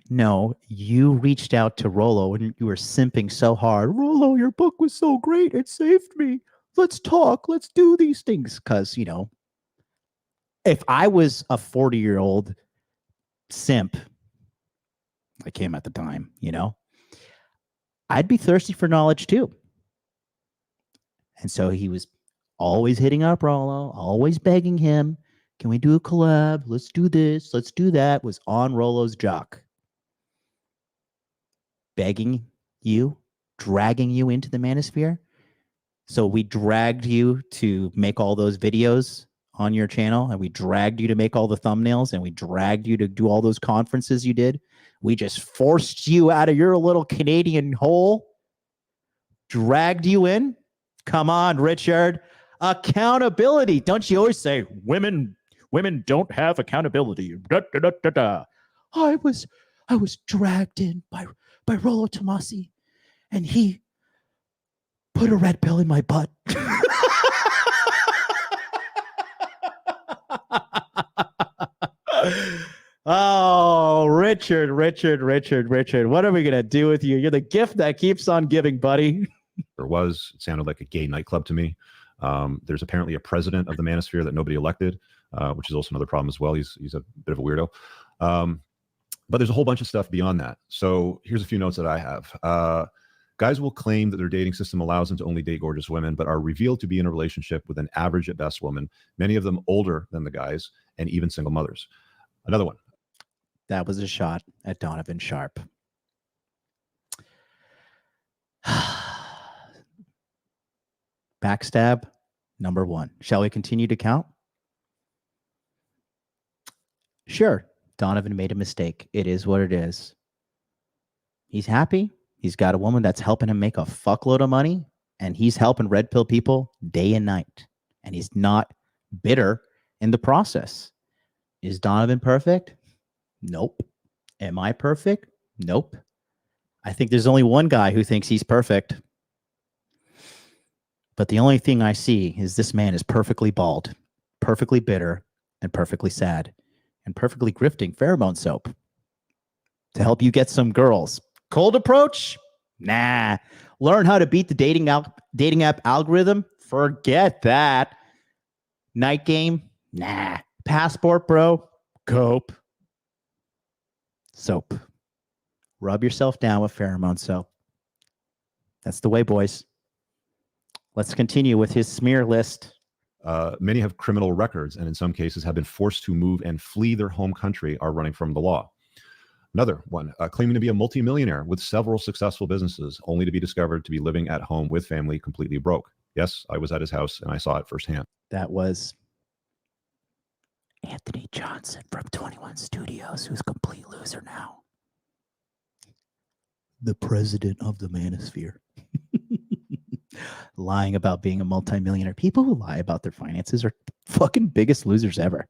No, you reached out to Rollo and you were simping so hard. Rollo, your book was so great. It saved me. Let's talk. Let's do these things. Because, if I was a 40-year-old simp, I came at the time, I'd be thirsty for knowledge too. And so he was always hitting up Rollo, always begging him, can we do a collab? Let's do this. Let's do that. Was on Rollo's jock. Begging you, dragging you into the Manosphere. So we dragged you to make all those videos on your channel, and we dragged you to make all the thumbnails, and we dragged you to do all those conferences you did. We just forced you out of your little Canadian hole, dragged you in. Come on, Richard. Accountability. Don't you always say women don't have accountability? Da, da, da, da, da. I was dragged in by Rollo Tomasi, and he put a red pill in my butt. Oh, Richard. What are we going to do with you? You're the gift that keeps on giving, buddy. It sounded like a gay nightclub to me. There's apparently a president of the Manosphere that nobody elected, which is also another problem as well. He's a bit of a weirdo. But there's a whole bunch of stuff beyond that. So here's a few notes that I have. Guys will claim that their dating system allows them to only date gorgeous women, but are revealed to be in a relationship with an average at best woman, many of them older than the guys, and even single mothers. Another one. That was a shot at Donovan Sharp. Backstab, number 1. Shall we continue to count? Sure, Donovan made a mistake. It is what it is. He's happy. He's got a woman that's helping him make a fuckload of money, and he's helping red pill people day and night. And he's not bitter in the process. Is Donovan perfect? Nope. Am I perfect? Nope. I think there's only one guy who thinks he's perfect. But the only thing I see is this man is perfectly bald, perfectly bitter, and perfectly sad, and perfectly grifting pheromone soap to help you get some girls. Cold approach? Nah. Learn how to beat the dating app algorithm? Forget that. Night game? Nah. Passport, bro? Cope. Soap. Rub yourself down with pheromone soap. That's the way, boys. Let's continue with his smear list. Many have criminal records and in some cases have been forced to move and flee their home country, are running from the law. Another one, claiming to be a multimillionaire with several successful businesses, only to be discovered to be living at home with family completely broke. Yes, I was at his house and I saw it firsthand. That was Anthony Johnson from 21 Studios, who's a complete loser now. The president of the Manosphere. Lying about being a multimillionaire. People who lie about their finances are fucking biggest losers ever.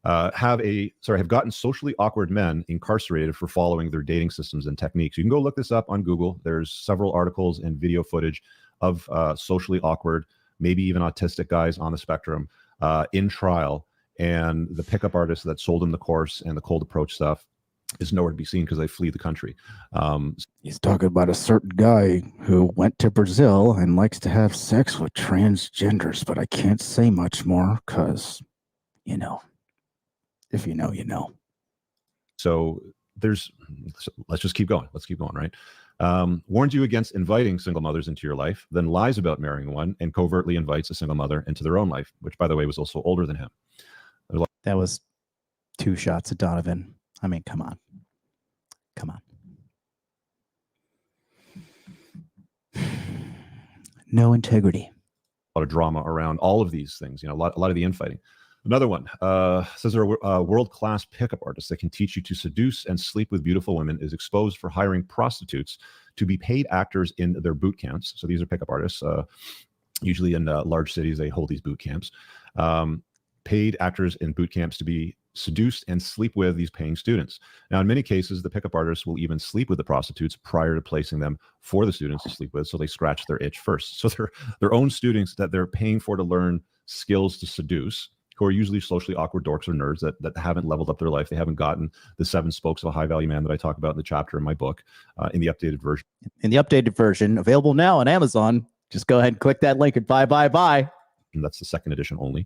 Have gotten socially awkward men incarcerated for following their dating systems and techniques. You can go look this up on Google. There's several articles and video footage of socially awkward, maybe even autistic guys on the spectrum in trial. And the pickup artists that sold him the course and the cold approach stuff is nowhere to be seen because they flee the country. He's talking about a certain guy who went to Brazil and likes to have sex with transgenders, but I can't say much more because, you know, if you know, you know. So let's just keep going. Let's keep going, right? Warns you against inviting single mothers into your life, then lies about marrying one and covertly invites a single mother into their own life, which, by the way, was also older than him. That was 2 shots at Donovan. I mean, come on. Come on. No integrity. A lot of drama around all of these things, you know, a lot of the infighting. Another one says there are world-class pickup artists that can teach you to seduce and sleep with beautiful women, is exposed for hiring prostitutes to be paid actors in their boot camps. So these are pickup artists. Usually in large cities, they hold these boot camps. Paid actors in boot camps to be seduced and sleep with these paying students. Now, in many cases, the pickup artists will even sleep with the prostitutes prior to placing them for the students to sleep with, so they scratch their itch first. So they're their own students that they're paying for to learn skills to seduce, who are usually socially awkward dorks or nerds that haven't leveled up their life. They haven't gotten the 7 spokes of a high-value man that I talk about in the chapter in my book, in the updated version. In the updated version, available now on Amazon. Just go ahead and click that link and buy. And that's the 2nd edition only.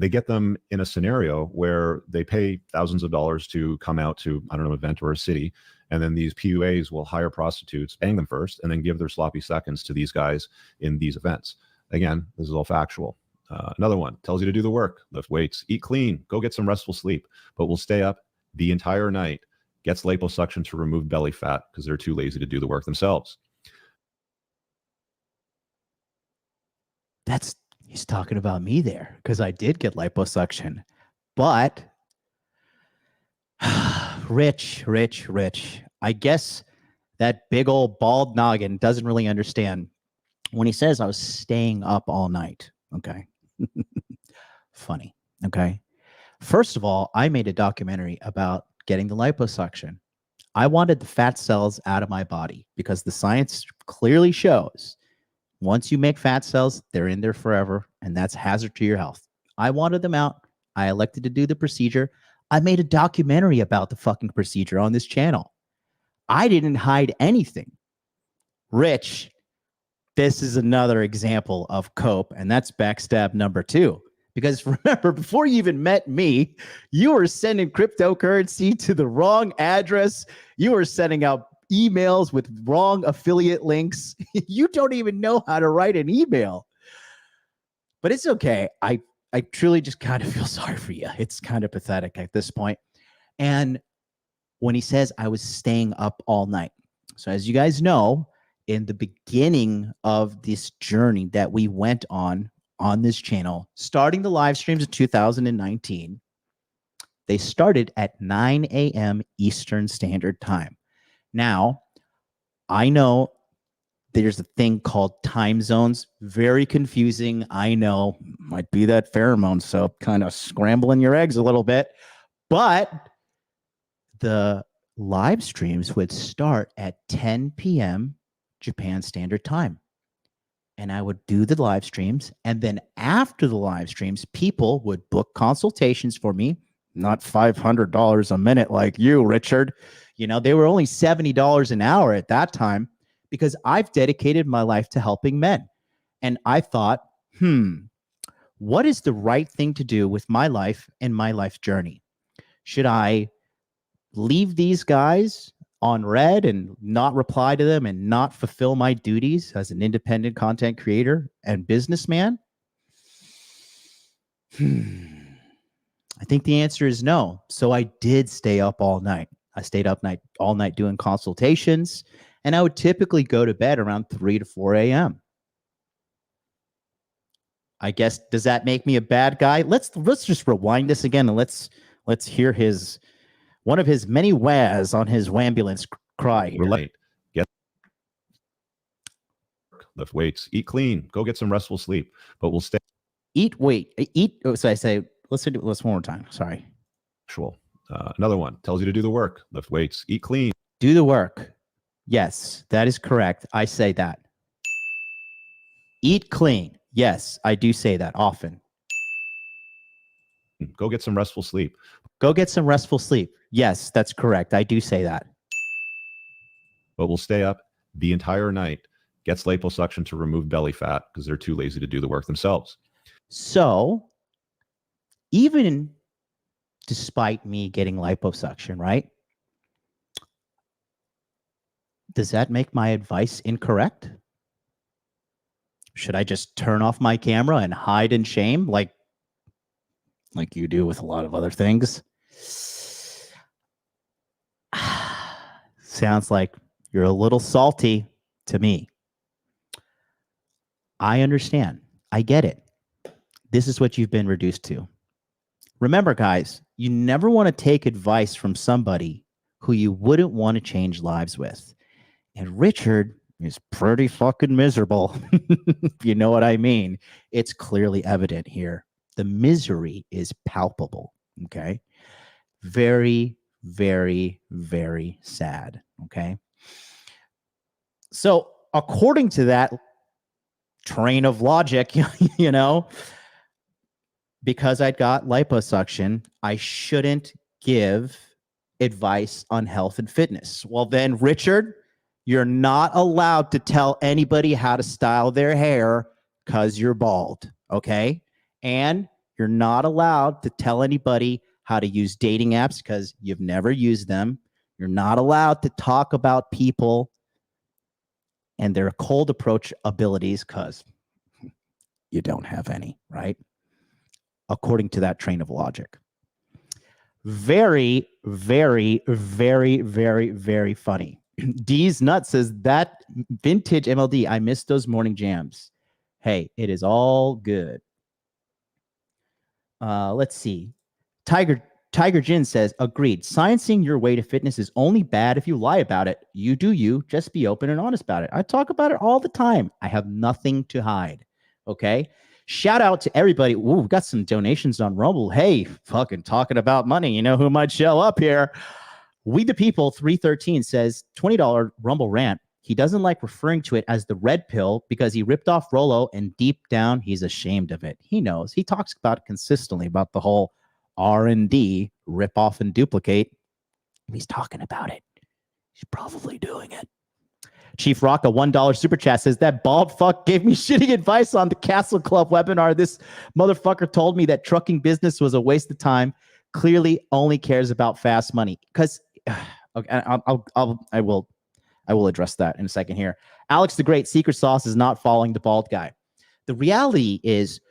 They get them in a scenario where they pay thousands of dollars to come out to, I don't know, an event or a city. And then these PUAs will hire prostitutes, bang them first, and then give their sloppy seconds to these guys in these events. Again, this is all factual. Another one tells you to do the work, lift weights, eat clean, go get some restful sleep, but will stay up the entire night, gets liposuction to remove belly fat because they're too lazy to do the work themselves. He's talking about me there because I did get liposuction, but Rich. I guess that big old bald noggin doesn't really understand when he says I was staying up all night. Okay. Funny. Okay. First of all, I made a documentary about getting the liposuction. I wanted the fat cells out of my body because the science clearly shows once you make fat cells, they're in there forever, and that's hazard to your health. I wanted them out. I elected to do the procedure. I made a documentary about the fucking procedure on this channel. I didn't hide anything. Rich, this is another example of cope, and that's backstab number 2. Because remember, before you even met me, you were sending cryptocurrency to the wrong address. You were sending out emails with wrong affiliate links. You don't even know how to write an email. But it's okay. I truly just kind of feel sorry for you. It's kind of pathetic at this point. And when he says I was staying up all night. So as you guys know, in the beginning of this journey that we went on this channel, starting the live streams in 2019, they started at 9 a.m. Eastern Standard Time. Now, I know there's a thing called time zones. Very confusing. I know. Might be that pheromone soap kind of scrambling your eggs a little bit. But the live streams would start at 10 p.m. Japan Standard Time. And I would do the live streams. And then after the live streams, people would book consultations for me. Not $500 a minute like you, Richard. You know, they were only $70 an hour at that time because I've dedicated my life to helping men. And I thought, what is the right thing to do with my life and my life journey? Should I leave these guys on red and not reply to them and not fulfill my duties as an independent content creator and businessman? I think the answer is no. So I did stay up all night. I stayed up all night doing consultations, and I would typically go to bed around 3 to 4 a.m. I guess, does that make me a bad guy? Let's just rewind this again and let's hear one of his many whas on his wambulance cry. Relate. Get lift weights, eat clean, go get some restful sleep, but we'll stay. So I say, let's do this one more time. Sorry. Another one tells you to do the work, lift weights, eat clean. Do the work. Yes, that is correct. I say that. Eat clean. Yes, I do say that often. Go get some restful sleep. Go get some restful sleep. Yes, that's correct. I do say that. But we'll stay up the entire night. Gets liposuction to remove belly fat because they're too lazy to do the work themselves. So, even despite me getting liposuction, right? Does that make my advice incorrect? Should I just turn off my camera and hide in shame like you do with a lot of other things? Sounds like you're a little salty to me. I understand. I get it. This is what you've been reduced to. Remember, guys, you never want to take advice from somebody who you wouldn't want to change lives with. And Richard is pretty fucking miserable. You know what I mean? It's clearly evident here. The misery is palpable. Okay. Very, very, very sad. Okay. So according to that train of logic, you know, because I got liposuction, I shouldn't give advice on health and fitness. Well, then, Richard, you're not allowed to tell anybody how to style their hair because you're bald, okay? And you're not allowed to tell anybody how to use dating apps because you've never used them. You're not allowed to talk about people and their cold approach abilities because you don't have any, right? According to that train of logic. Very, very, very, very, very funny. D's Nuts says, that vintage MLD, I miss those morning jams. Hey, it is all good. Let's see. Tiger Jin says, agreed. Sciencing your way to fitness is only bad if you lie about it. You do you. Just be open and honest about it. I talk about it all the time. I have nothing to hide. Okay? Shout out to everybody. Ooh, we've got some donations on Rumble. Hey, fucking talking about money. You know who might show up here? We the People 313 says, $20 Rumble rant. He doesn't like referring to it as the red pill because he ripped off Rolo and deep down he's ashamed of it. He knows. He talks about it consistently about the whole R&D, rip off and duplicate. If he's talking about it, he's probably doing it. Chief Rocka, $1 super chat says, that bald fuck gave me shitty advice on the Castle Club webinar. This motherfucker told me that trucking business was a waste of time. Clearly only cares about fast money. Because okay, I will address that in a second here. Alex the Great, secret sauce is not following the bald guy. The reality is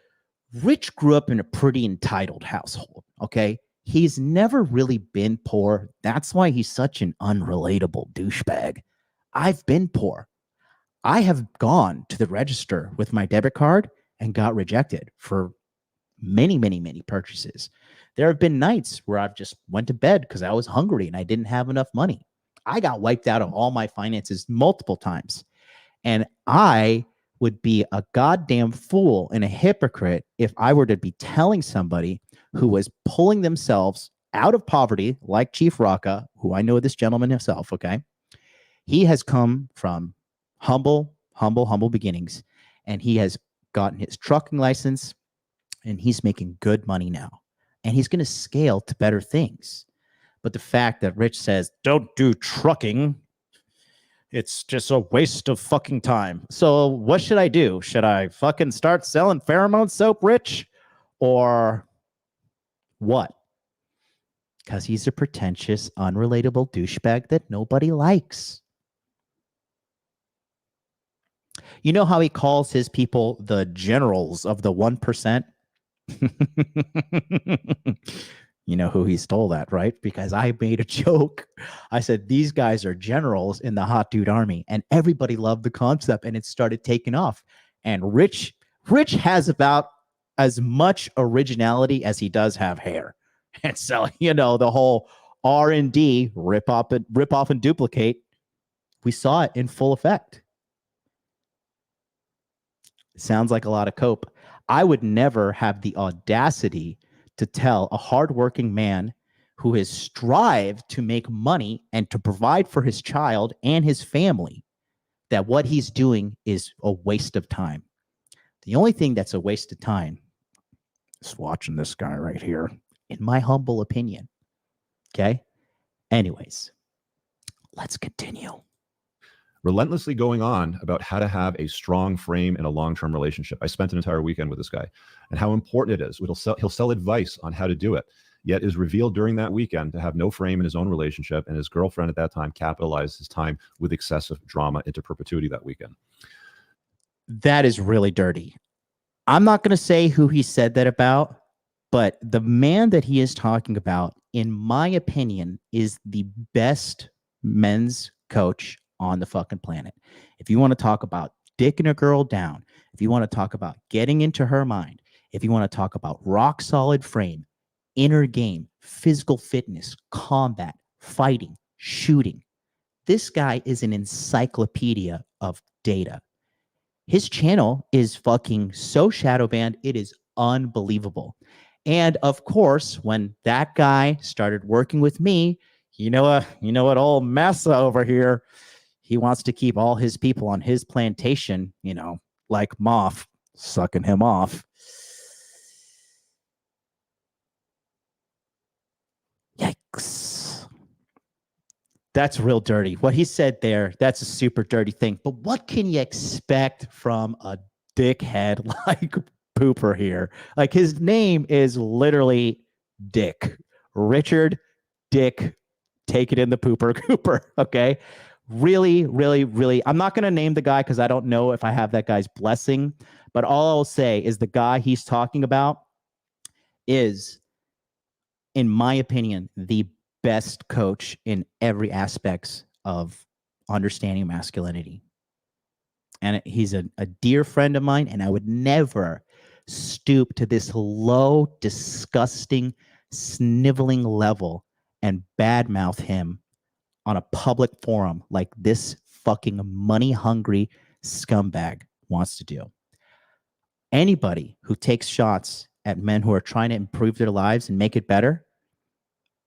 Rich grew up in a pretty entitled household, okay? He's never really been poor. That's why he's such an unrelatable douchebag. I've been poor. I have gone to the register with my debit card and got rejected for many, many, many purchases. There have been nights where I've just went to bed because I was hungry and I didn't have enough money. I got wiped out of all my finances multiple times. And I would be a goddamn fool and a hypocrite if I were to be telling somebody who was pulling themselves out of poverty, like Chief Rocka, who I know this gentleman himself, okay? He has come from humble beginnings, and he has gotten his trucking license, and he's making good money now. And he's going to scale to better things. But the fact that Rich says, don't do trucking, it's just a waste of fucking time. So what should I do? Should I fucking start selling pheromone soap, Rich? Or what? Because he's a pretentious, unrelatable douchebag that nobody likes. You know how he calls his people the generals of the 1%? You know who he stole that, right? Because I made a joke. I said, these guys are generals in the hot dude army. And everybody loved the concept, and it started taking off. And Rich has about as much originality as he does have hair. And so, you know, the whole R&D, rip off and duplicate, we saw it in full effect. Sounds like a lot of cope. I would never have the audacity to tell a hardworking man who has strived to make money and to provide for his child and his family that what he's doing is a waste of time. The only thing that's a waste of time is watching this guy right here, in my humble opinion. Okay? Anyways, let's continue. Relentlessly going on about how to have a strong frame in a long-term relationship. I spent an entire weekend with this guy and how important it is. He'll sell advice on how to do it, yet is revealed during that weekend to have no frame in his own relationship, and his girlfriend at that time capitalized his time with excessive drama into perpetuity that weekend. That is really dirty. I'm not going to say who he said that about, but the man that he is talking about, in my opinion, is the best men's coach on the fucking planet. If you want to talk about dicking a girl down, if you want to talk about getting into her mind, if you want to talk about rock solid frame, inner game, physical fitness, combat, fighting, shooting, this guy is an encyclopedia of data. His channel is fucking so shadow banned, it is unbelievable. And of course, when that guy started working with me, you know what old Massa over here, he wants to keep all his people on his plantation, you know, like Moff, sucking him off. Yikes. That's real dirty. What he said there, that's a super dirty thing. But what can you expect from a dickhead like Pooper here? Like, his name is literally Dick. Richard Dick, take it in the Pooper Cooper, okay? Really, really, really, I'm not going to name the guy because I don't know if I have that guy's blessing, but all I'll say is the guy he's talking about is, in my opinion, the best coach in every aspects of understanding masculinity. And he's a dear friend of mine, and I would never stoop to this low, disgusting, sniveling level and badmouth him on a public forum like this fucking money-hungry scumbag wants to do. Anybody who takes shots at men who are trying to improve their lives and make it better,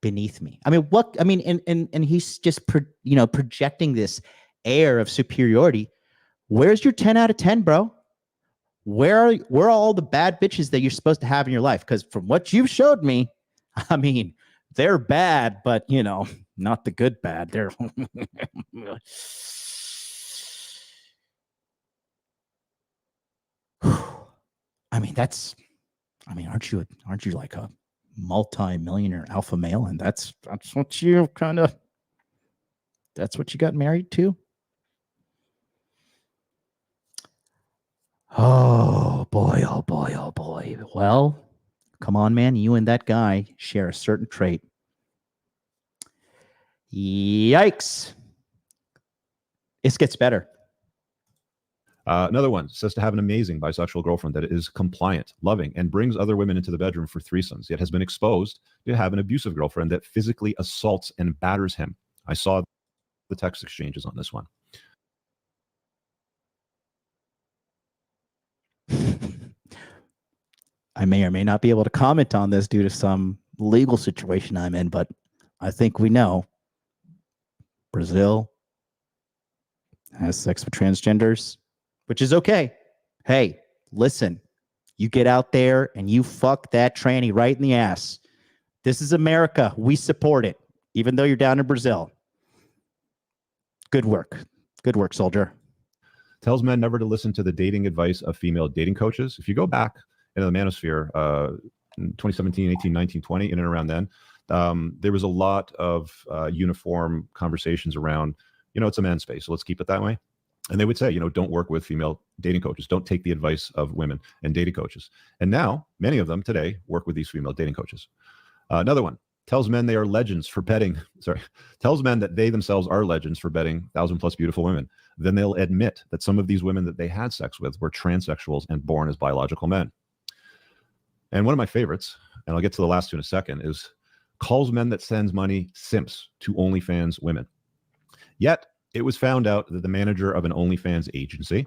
beneath me. I mean, what? I mean, and he's just projecting this air of superiority. Where's your 10 out of 10, bro? Where are all the bad bitches that you're supposed to have in your life? Because from what you've showed me, I mean, they're bad, but you know, not the good bad. They're I mean, aren't you like a multi-millionaire alpha male? And that's what you that's what you got married to? Oh boy, oh boy, oh boy. Well, come on, man. You and that guy share a certain trait. Yikes. This gets better. Another one says to have an amazing bisexual girlfriend that is compliant, loving, and brings other women into the bedroom for threesomes, yet has been exposed to have an abusive girlfriend that physically assaults and batters him. I saw the text exchanges on this one. I may or may not be able to comment on this due to some legal situation I'm in, but I think we know Brazil has sex with transgenders, which is okay. Hey, listen, you get out there and you fuck that tranny right in the ass. This is America. We support it, even though you're down in Brazil. Good work. Good work, soldier. Tells men never to listen to the dating advice of female dating coaches. If you go back into the Manosphere, in 2017, 18, 19, 20, in and around then, there was a lot of uniform conversations around, you know, it's a man's space, so let's keep it that way. And they would say, you know, don't work with female dating coaches. Don't take the advice of women and dating coaches. And now many of them today work with these female dating coaches. Another one tells men they are legends for betting. Tells men that they themselves are legends for betting 1,000+ beautiful women. Then they'll admit that some of these women that they had sex with were transsexuals and born as biological men. And one of my favorites, and I'll get to the last two in a second, is calls men that sends money simps to OnlyFans women. Yet it was found out that the manager of an OnlyFans agency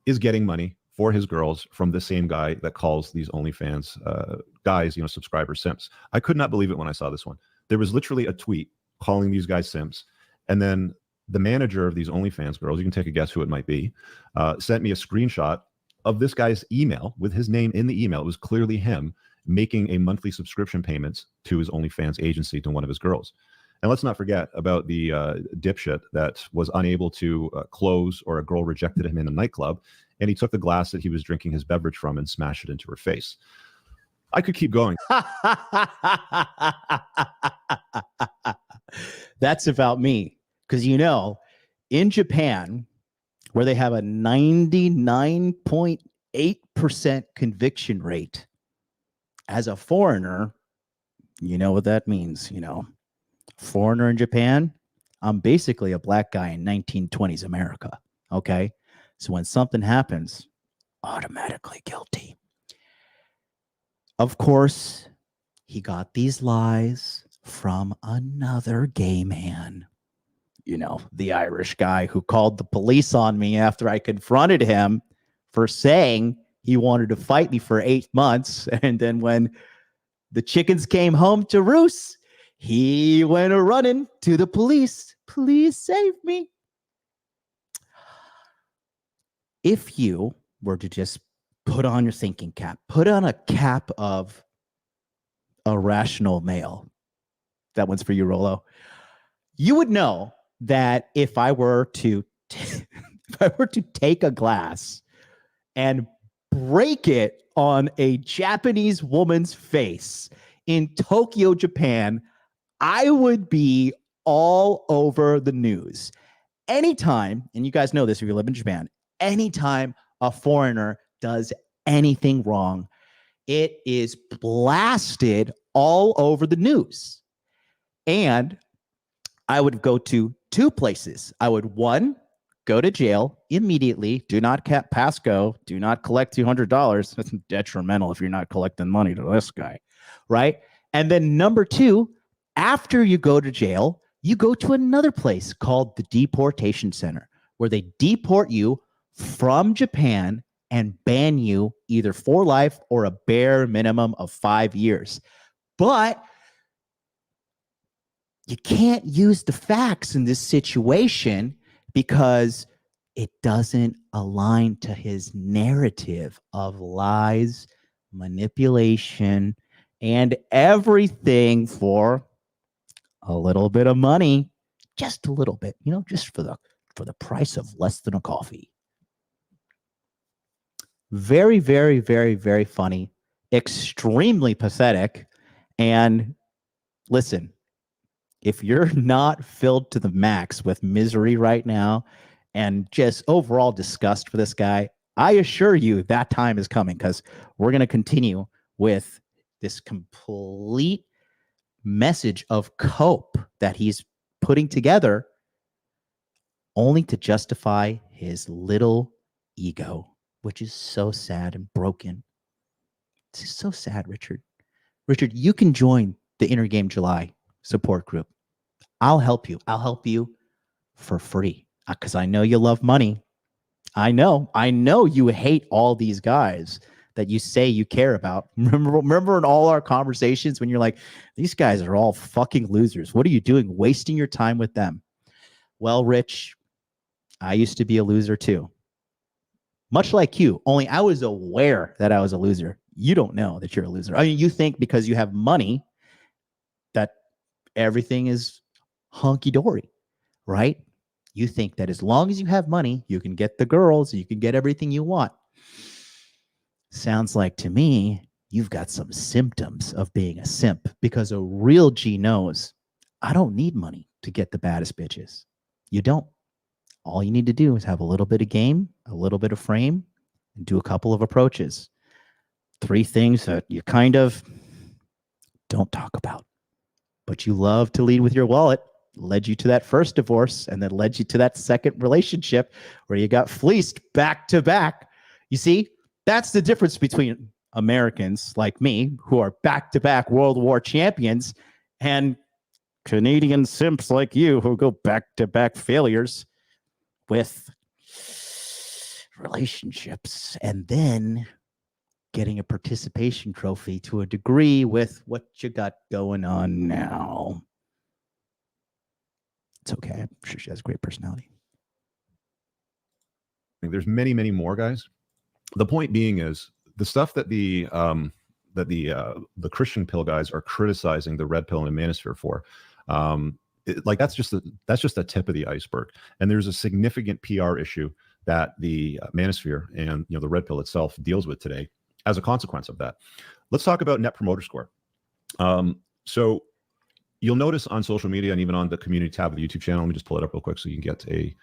is getting money for his girls from the same guy that calls these OnlyFans guys, you know, subscriber simps. I could not believe it when I saw this one. There was literally a tweet calling these guys simps, and then the manager of these OnlyFans girls, you can take a guess who it might be, sent me a screenshot of this guy's email with his name in the email. It was clearly him making a monthly subscription payments to his OnlyFans agency to one of his girls. And let's not forget about the dipshit that was unable to close, or a girl rejected him in a nightclub, and he took the glass that he was drinking his beverage from and smashed it into her face. I could keep going. That's about me. Because, you know, in Japan, where they have a 99.8% conviction rate, as a foreigner, you know what that means, you know. Foreigner in Japan, I'm basically a black guy in 1920s America. Okay. So when something happens, automatically guilty. Of course, he got these lies from another gay man. You know, the Irish guy who called the police on me after I confronted him for saying he wanted to fight me for 8 months. And then when the chickens came home to roost, he went running to the police. Please save me. If you were to just put on your thinking cap, put on a cap of a rational male, that one's for you, Rollo, you would know that if I were to take a glass and break it on a Japanese woman's face in Tokyo, Japan, I would be all over the news. Anytime, and you guys know this if you live in Japan, anytime a foreigner does anything wrong, it is blasted all over the news. And I would go to 2 places. I would, 1, go to jail immediately. Do not pass go. Do not collect $200. That's detrimental if you're not collecting money to this guy, right? And then number 2, after you go to jail, you go to another place called the deportation center, where they deport you from Japan and ban you either for life or a bare minimum of 5 years. But you can't use the facts in this situation because it doesn't align to his narrative of lies, manipulation, and everything for a little bit of money, just a little bit, just for the price of less than a coffee. Very, very, very, very funny, extremely pathetic. And listen, if you're not filled to the max with misery right now and just overall disgust for this guy, I assure you that time is coming, because we're going to continue with this complete message of cope that he's putting together only to justify his little ego, which is so sad and broken. It's so sad, Richard. Richard, you can join the Inner Game July support group. I'll help you. I'll help you for free, because I know you love money. I know you hate all these guys that you say you care about. Remember in all our conversations when you're like, these guys are all fucking losers. What are you doing wasting your time with them? Well, Rich, I used to be a loser too. Much like you, only I was aware that I was a loser. You don't know that you're a loser. I mean, you think because you have money that everything is hunky-dory, right? You think that as long as you have money, you can get the girls, you can get everything you want. Sounds like to me, you've got some symptoms of being a simp, because a real G knows, I don't need money to get the baddest bitches. You don't. All you need to do is have a little bit of game, a little bit of frame, and do a couple of approaches. 3 things that you kind of don't talk about, but you love to lead with your wallet. Led you to that first divorce, and then led you to that second relationship where you got fleeced back to back. You see, that's the difference between Americans like me, who are back-to-back World War champions, and Canadian simps like you, who go back-to-back failures with relationships, and then getting a participation trophy to a degree with what you got going on now. It's okay. I'm sure she has a great personality. There's many, many more, guys. The point being is the stuff that the Christian pill guys are criticizing the red pill and Manosphere for. That's just the tip of the iceberg. And there's a significant PR issue that the Manosphere and the red pill itself deals with today as a consequence of that. Let's talk about Net Promoter Score. So you'll notice on social media and even on the community tab of the YouTube channel, let me just pull it up real quick so you can get a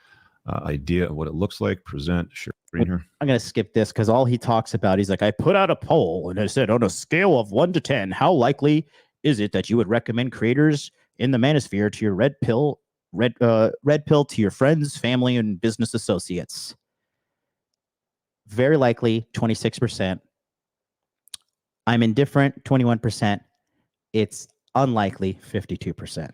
idea of what it looks like. Present, share screen here. I'm going to skip this because all he talks about, he's like, I put out a poll and I said, on a scale of 1 to 10, how likely is it that you would recommend creators in the Manosphere to your red pill to your friends, family, and business associates? Very likely 26%. I'm indifferent, 21%. It's unlikely, 52%.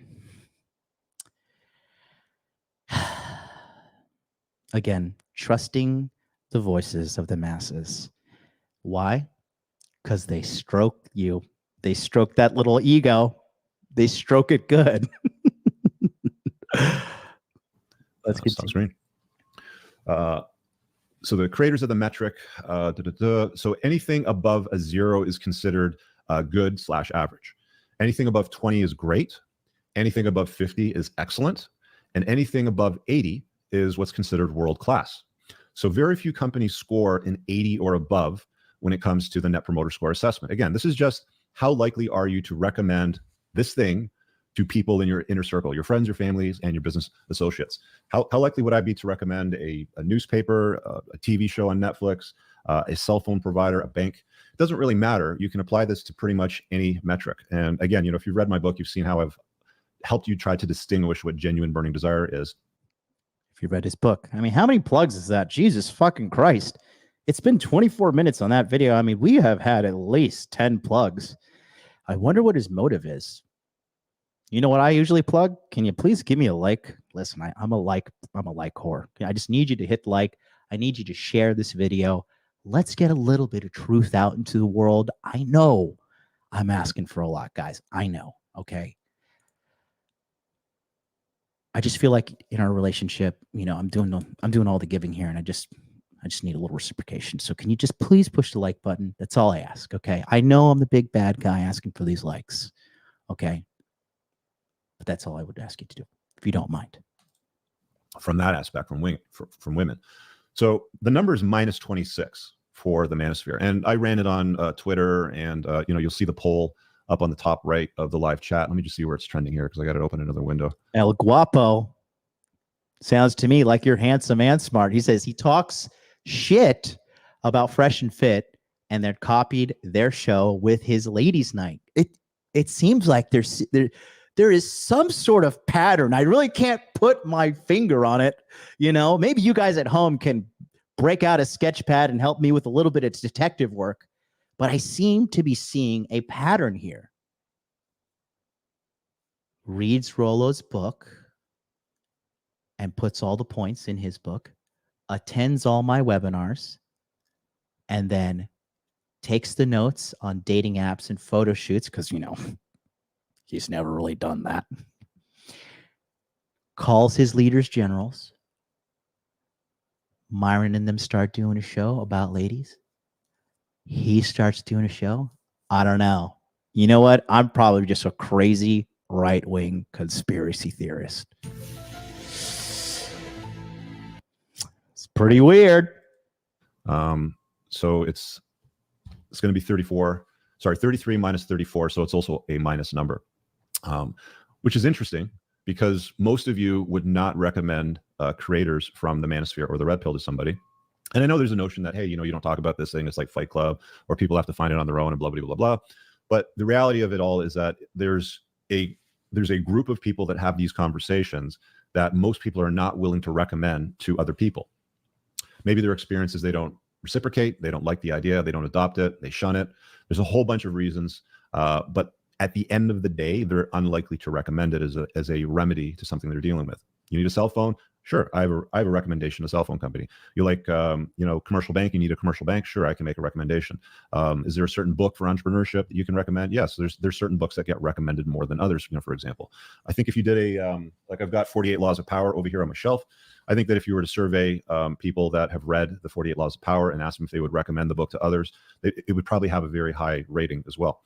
Again, trusting the voices of the masses. Why? Because they stroke you. They stroke that little ego. They stroke it good. Let's continue. Screen. So the creators of the metric, so anything above a 0 is considered good/average. Anything above 20 is great. Anything above 50 is excellent. And anything above 80 is what's considered world-class. So very few companies score an 80 or above when it comes to the Net Promoter Score assessment. Again, this is just how likely are you to recommend this thing to people in your inner circle, your friends, your families, and your business associates. How likely would I be to recommend a newspaper, a TV show on Netflix, a cell phone provider, a bank? It doesn't really matter. You can apply this to pretty much any metric. And again, if you've read my book, you've seen how I've helped you try to distinguish what genuine burning desire is. If you read his book, I mean, how many plugs is that? Jesus fucking Christ. It's been 24 minutes on that video. I mean, we have had at least 10 plugs. I wonder what his motive is. You know what I usually plug? Can you please give me a like? Listen, I'm a like whore. I just need you to hit like. I need you to share this video. Let's get a little bit of truth out into the world. I know I'm asking for a lot, guys. I know. Okay. I just feel like in our relationship, I'm doing all the giving here, and I just need a little reciprocation. So can you just please push the like button? That's all I ask. Okay. I know I'm the big bad guy asking for these likes. Okay. But that's all I would ask you to do, if you don't mind. From that aspect, from women. So the number is minus 26 for the Manosphere. And I ran it on Twitter, and you'll see the poll up on the top right of the live chat. Let me just see where it's trending here, because I got it open another window. El Guapo sounds to me like you're handsome and smart. He says he talks shit about Fresh and Fit, and they're copied their show with his ladies' night. It seems like there is some sort of pattern. I really can't put my finger on it. Maybe you guys at home can break out a sketch pad and help me with a little bit of detective work, but I seem to be seeing a pattern here. Reads Rollo's book and puts all the points in his book, attends all my webinars, and then takes the notes on dating apps and photo shoots, because, he's never really done that. Calls his leaders generals. Myron and them start doing a show about ladies. He starts doing a show. I don't know. You know what? I'm probably just a crazy right-wing conspiracy theorist. It's pretty weird. So it's going to be 33 minus 34. So it's also a minus number, which is interesting, because most of you would not recommend creators from the Manosphere or the Red Pill to somebody. And I know there's a notion that, hey, you don't talk about this thing. It's like Fight Club, or people have to find it on their own and blah, blah, blah, blah. But the reality of it all is that there's a group of people that have these conversations that most people are not willing to recommend to other people. Maybe their experiences, they don't reciprocate, they don't like the idea, they don't adopt it, they shun it. There's a whole bunch of reasons, but at the end of the day, they're unlikely to recommend it as a remedy to something they're dealing with. You need a cell phone? Sure, I have a recommendation, a cell phone company. You like commercial bank, you need a commercial bank? Sure, I can make a recommendation. Is there a certain book for entrepreneurship that you can recommend? Yes, there's certain books that get recommended more than others. For example, I think if you did like I've got 48 Laws of Power over here on my shelf. I think that if you were to survey people that have read the 48 Laws of Power and ask them if they would recommend the book to others, it would probably have a very high rating as well.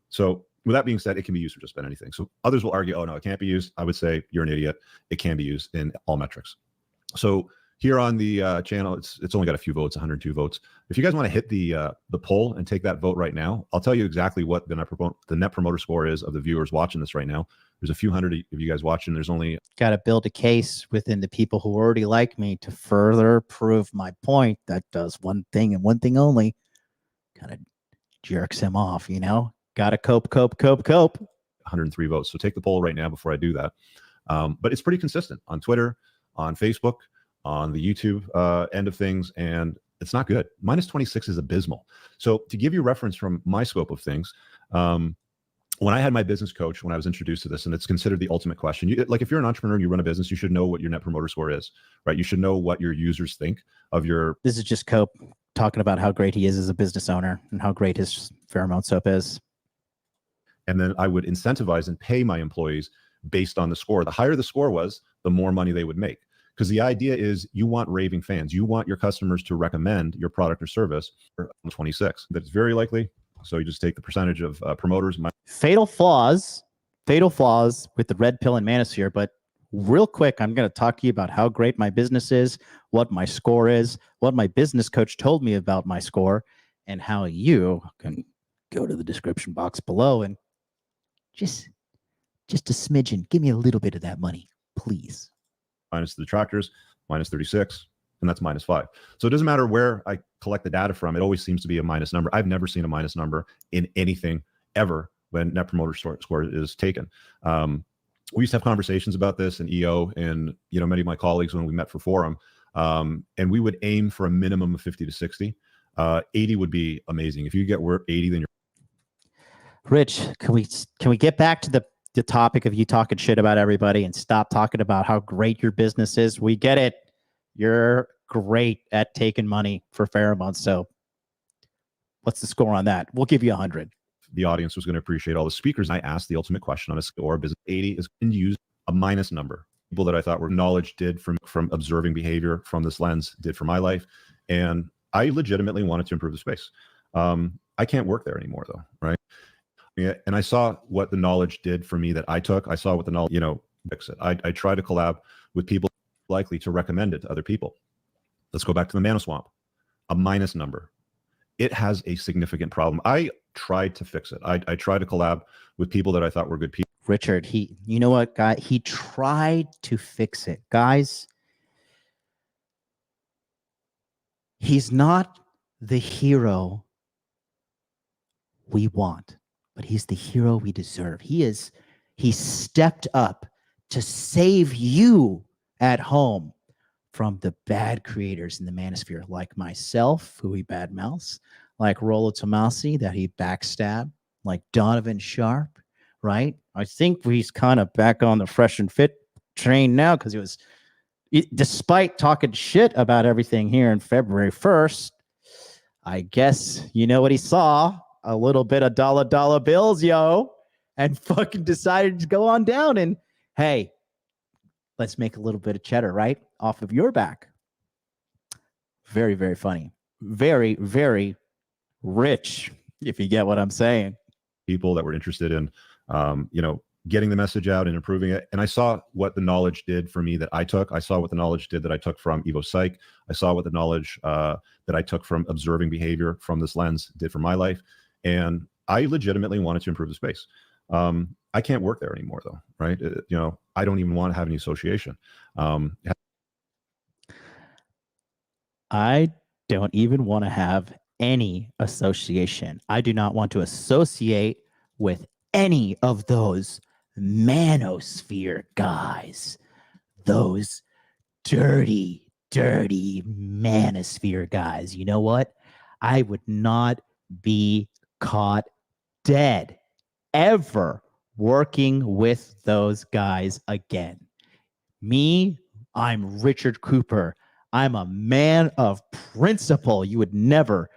So with that being said, it can be used for just about anything. So others will argue, oh no, it can't be used. I would say you're an idiot. It can be used in all metrics. So here on the channel, it's only got a few votes, 102 votes. If you guys want to hit the poll and take that vote right now, I'll tell you exactly what the net promoter score is of the viewers watching this right now. There's a few hundred of you guys watching. There's only got to build a case within the people who already like me to further prove my point. That does one thing and one thing only. Kind of jerks him off, Got to cope. 103 votes. So take the poll right now before I do that. But it's pretty consistent on Twitter, on Facebook, on the YouTube end of things, and it's not good. Minus 26 is abysmal. So to give you reference from my scope of things, when I had my business coach, when I was introduced to this, and it's considered the ultimate question, like if you're an entrepreneur and you run a business, you should know what your net promoter score is, right? You should know what your users think of your... This is just Cope talking about how great he is as a business owner and how great his pheromone soap is. And then I would incentivize and pay my employees based on the score. The higher the score was, the more money they would make. Because the idea is you want raving fans. You want your customers to recommend your product or service for 26. That's very likely. So you just take the percentage of promoters. Fatal flaws with the Red Pill and Manosphere. But real quick, I'm going to talk to you about how great my business is, what my score is, what my business coach told me about my score, and how you can go to the description box below and just a smidgen. Give me a little bit of that money, please. Minus the detractors, minus 36, and that's minus 5. So it doesn't matter where I collect the data from. It always seems to be a minus number. I've never seen a minus number in anything ever when net promoter score is taken. We used to have conversations about this in EO and many of my colleagues when we met for forum, and we would aim for a minimum of 50 to 60. 80 would be amazing. If you get 80, then you're... Rich, can we get back to the topic of you talking shit about everybody and stop talking about how great your business is? We get it. You're great at taking money for pheromone soap. What's the score on that? We'll give you 100. The audience was going to appreciate all the speakers. I asked the ultimate question on a score. Business 80 is going to use a minus number. People that I thought were knowledge did from observing behavior from this lens did for my life. And I legitimately wanted to improve the space. I can't work there anymore though, right? Yeah, and I saw what the knowledge did for me that I took. I saw what the knowledge, fix it. I try to collab with people likely to recommend it to other people. Let's go back to the Manosphere, a minus number. It has a significant problem. I tried to fix it. I tried to collab with people that I thought were good people. Richard, you know what, guy? He tried to fix it. Guys, he's not the hero we want, but he's the hero we deserve. He stepped up to save you at home from the bad creators in the Manosphere, like myself, who he badmouths, like Rollo Tomasi, that he backstabbed, like Donovan Sharp, right? I think he's kind of back on the fresh and fit train now, because despite talking shit about everything here in February 1st, I guess you know what he saw? A little bit of dollar bills, yo, and fucking decided to go on down and, hey, let's make a little bit of cheddar, right? Off of your back. Very, very funny. Very, very rich, if you get what I'm saying. People that were interested in, getting the message out and improving it. And I saw what the knowledge did for me that I took. I saw what the knowledge did that I took from Evo Psych. I saw what the knowledge that I took from observing behavior from this lens did for my life. And I legitimately wanted to improve the space. I can't work there anymore though, right? I don't even want to have any association. I don't even want to have any association. I do not want to associate with any of those Manosphere guys. Those dirty Manosphere guys. You know what? I would not be caught dead ever working with those guys again. Me, I'm Richard Cooper. I'm a man of principle. You would never,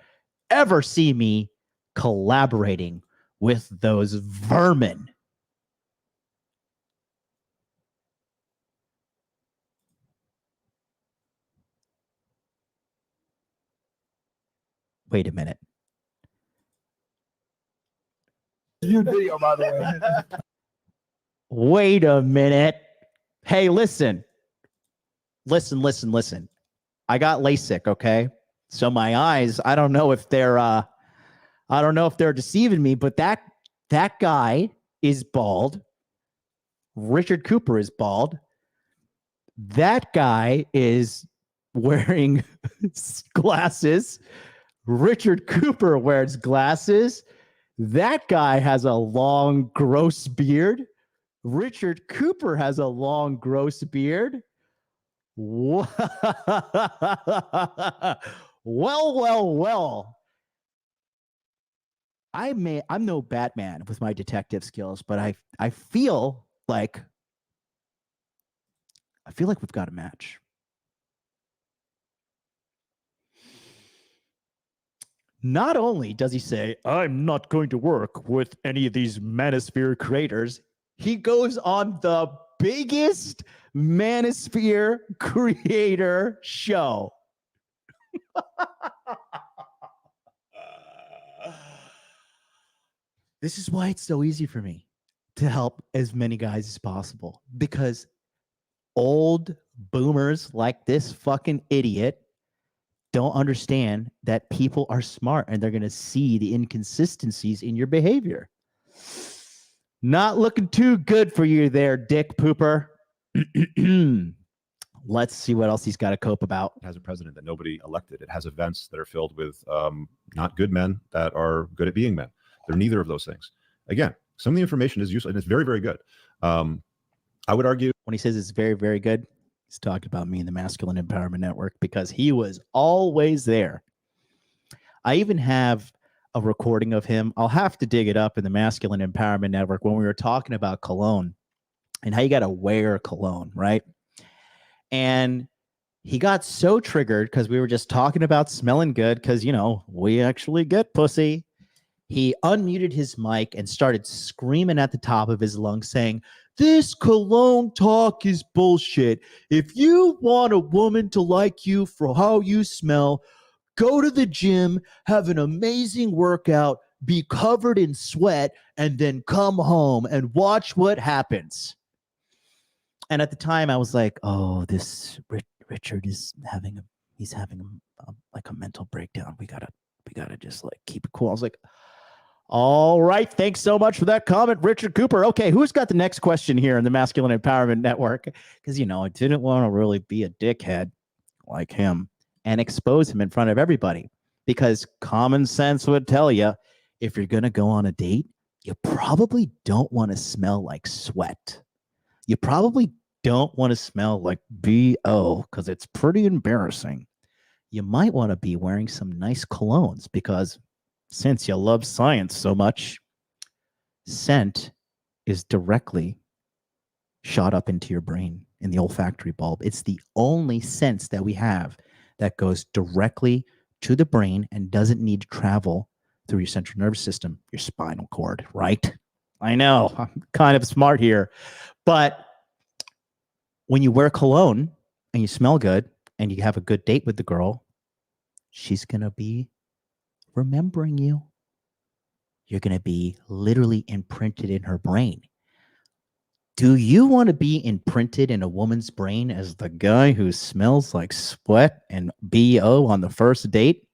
ever see me collaborating with those vermin. Wait a minute. Video, by the way. Wait a minute. Hey, listen. Listen. I got LASIK, okay? So my eyes, I don't know if they're deceiving me, but that guy is bald. Richard Cooper is bald. That guy is wearing glasses. Richard Cooper wears glasses. That guy has a long, gross beard. Richard Cooper has a long, gross beard. Well. I'm no Batman with my detective skills, but I feel like we've got a match. Not only does he say, I'm not going to work with any of these Manosphere creators, he goes on the biggest Manosphere creator show. This is why it's so easy for me to help as many guys as possible, because old boomers like this fucking idiot don't understand that people are smart and they're going to see the inconsistencies in your behavior. Not looking too good for you there, Dick Pooper. Let's see what else he's got to cope about. It has a president that nobody elected. It has events that are filled with not good men that are good at being men. They're neither of those things. Again, some of the information is useful and it's very, very good. I would argue when he says it's very, very good, he's talking about me and the Masculine Empowerment Network, because he was always there. I even have a recording of him. I'll have to dig it up in the Masculine Empowerment Network when we were talking about cologne and how you got to wear cologne, right? And he got so triggered because we were just talking about smelling good because, we actually get pussy. He unmuted his mic and started screaming at the top of his lungs saying, this cologne talk is bullshit. If you want a woman to like you for how you smell, go to the gym, have an amazing workout, be covered in sweat, and then come home and watch what happens. And at the time I was like, oh, this Richard is having like a mental breakdown. We gotta just like keep it cool. I was like, all right, thanks so much for that comment, Richard Cooper. Okay, who's got the next question here in the Masculine Empowerment Network? Because, you know, I didn't want to really be a dickhead like him and expose him in front of everybody, because common sense would tell you, if you're going to go on a date, you probably don't want to smell like sweat. You probably don't want to smell like BO, because it's pretty embarrassing. You might want to be wearing some nice colognes, because since you love science so much, scent is directly shot up into your brain in the olfactory bulb. It's the only sense that we have that goes directly to the brain and doesn't need to travel through your central nervous system, your spinal cord, right? I know, I'm kind of smart here. But when you wear cologne and you smell good and you have a good date with the girl, she's going to be remembering you. You're going to be literally imprinted in her brain. Do you want to be imprinted in a woman's brain as the guy who smells like sweat and BO on the first date?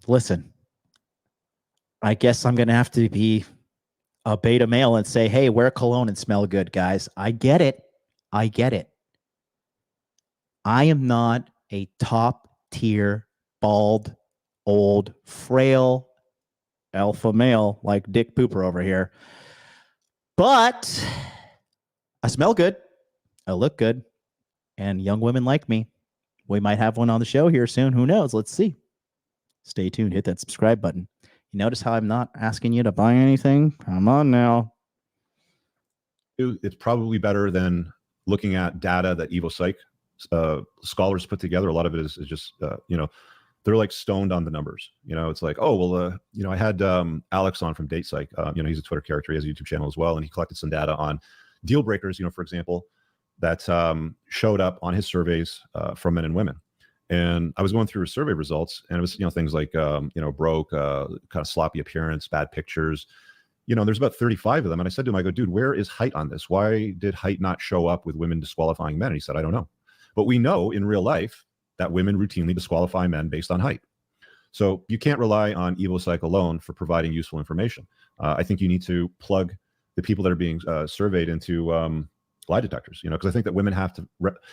Listen, I guess I'm going to have to be a beta male and say, hey, wear cologne and smell good, guys. I get it. I get it. I am not a top tier, bald, old, frail alpha male like Dick Pooper over here. But I smell good. I look good. And young women like me. We might have one on the show here soon. Who knows? Let's see. Stay tuned. Hit that subscribe button. You notice how I'm not asking you to buy anything? Come on now. It's probably better than looking at data that EvoPsych scholars put together. A lot of it is just, you know, they're like stoned on the numbers. You know, it's like, oh, well, you know, I had Alex on from DatePsych. You know, he's a Twitter character. He has a YouTube channel as well. And he collected some data on deal breakers, you know, for example, that showed up on his surveys from men and women. And I was going through his survey results, and it was, you know, things like, you know, broke, kind of sloppy appearance, bad pictures. You know, there's about 35 of them. And I said to him, I go, dude, where is height on this? Why did height not show up with women disqualifying men? And he said, I don't know. But we know in real life that women routinely disqualify men based on height. So you can't rely on EvoPsych alone for providing useful information. I think you need to plug the people that are being surveyed into lie detectors, you know, because I think that women have to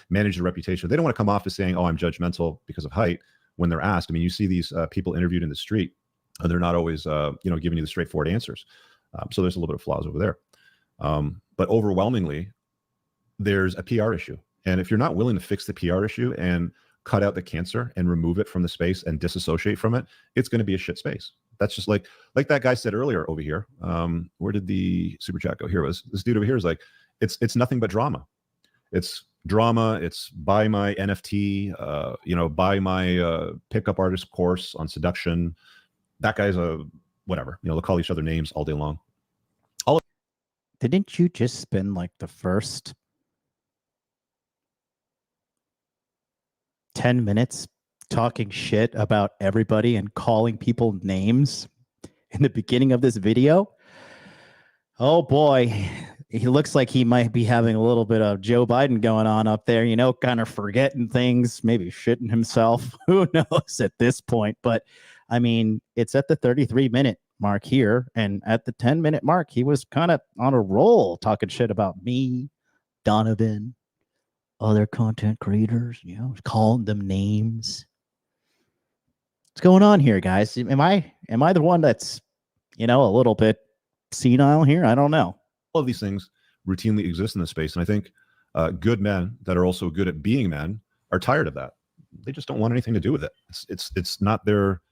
manage their reputation. They don't want to come off as saying, oh, I'm judgmental because of height when they're asked. I mean, you see these people interviewed in the street, and they're not always, you know, giving you the straightforward answers. So there's a little bit of flaws over there. But overwhelmingly, there's a PR issue. And if you're not willing to fix the PR issue and cut out the cancer and remove it from the space and disassociate from it, it's going to be a shit space. That's just like that guy said earlier over here. Where did the super chat go? Here was this dude over here is like, it's nothing but drama. It's drama. It's buy my NFT, you know, buy my pickup artist course on seduction. That guy's a whatever, you know, they'll call each other names all day long. Didn't you just spend like the first 10 minutes talking shit about everybody and calling people names in the beginning of this video? Oh boy, he looks like he might be having a little bit of Joe Biden going on up there, you know, kind of forgetting things, maybe shitting himself. Who knows at this point? But I mean, it's at the 33-minute mark here, and at the 10-minute mark, he was kind of on a roll talking shit about me, Donovan, other content creators, you know, calling them names. What's going on here, guys? Am I the one that's, you know, a little bit senile here? I don't know. All of these things routinely exist in this space, and I think good men that are also good at being men are tired of that. They just don't want anything to do with it. It's not their.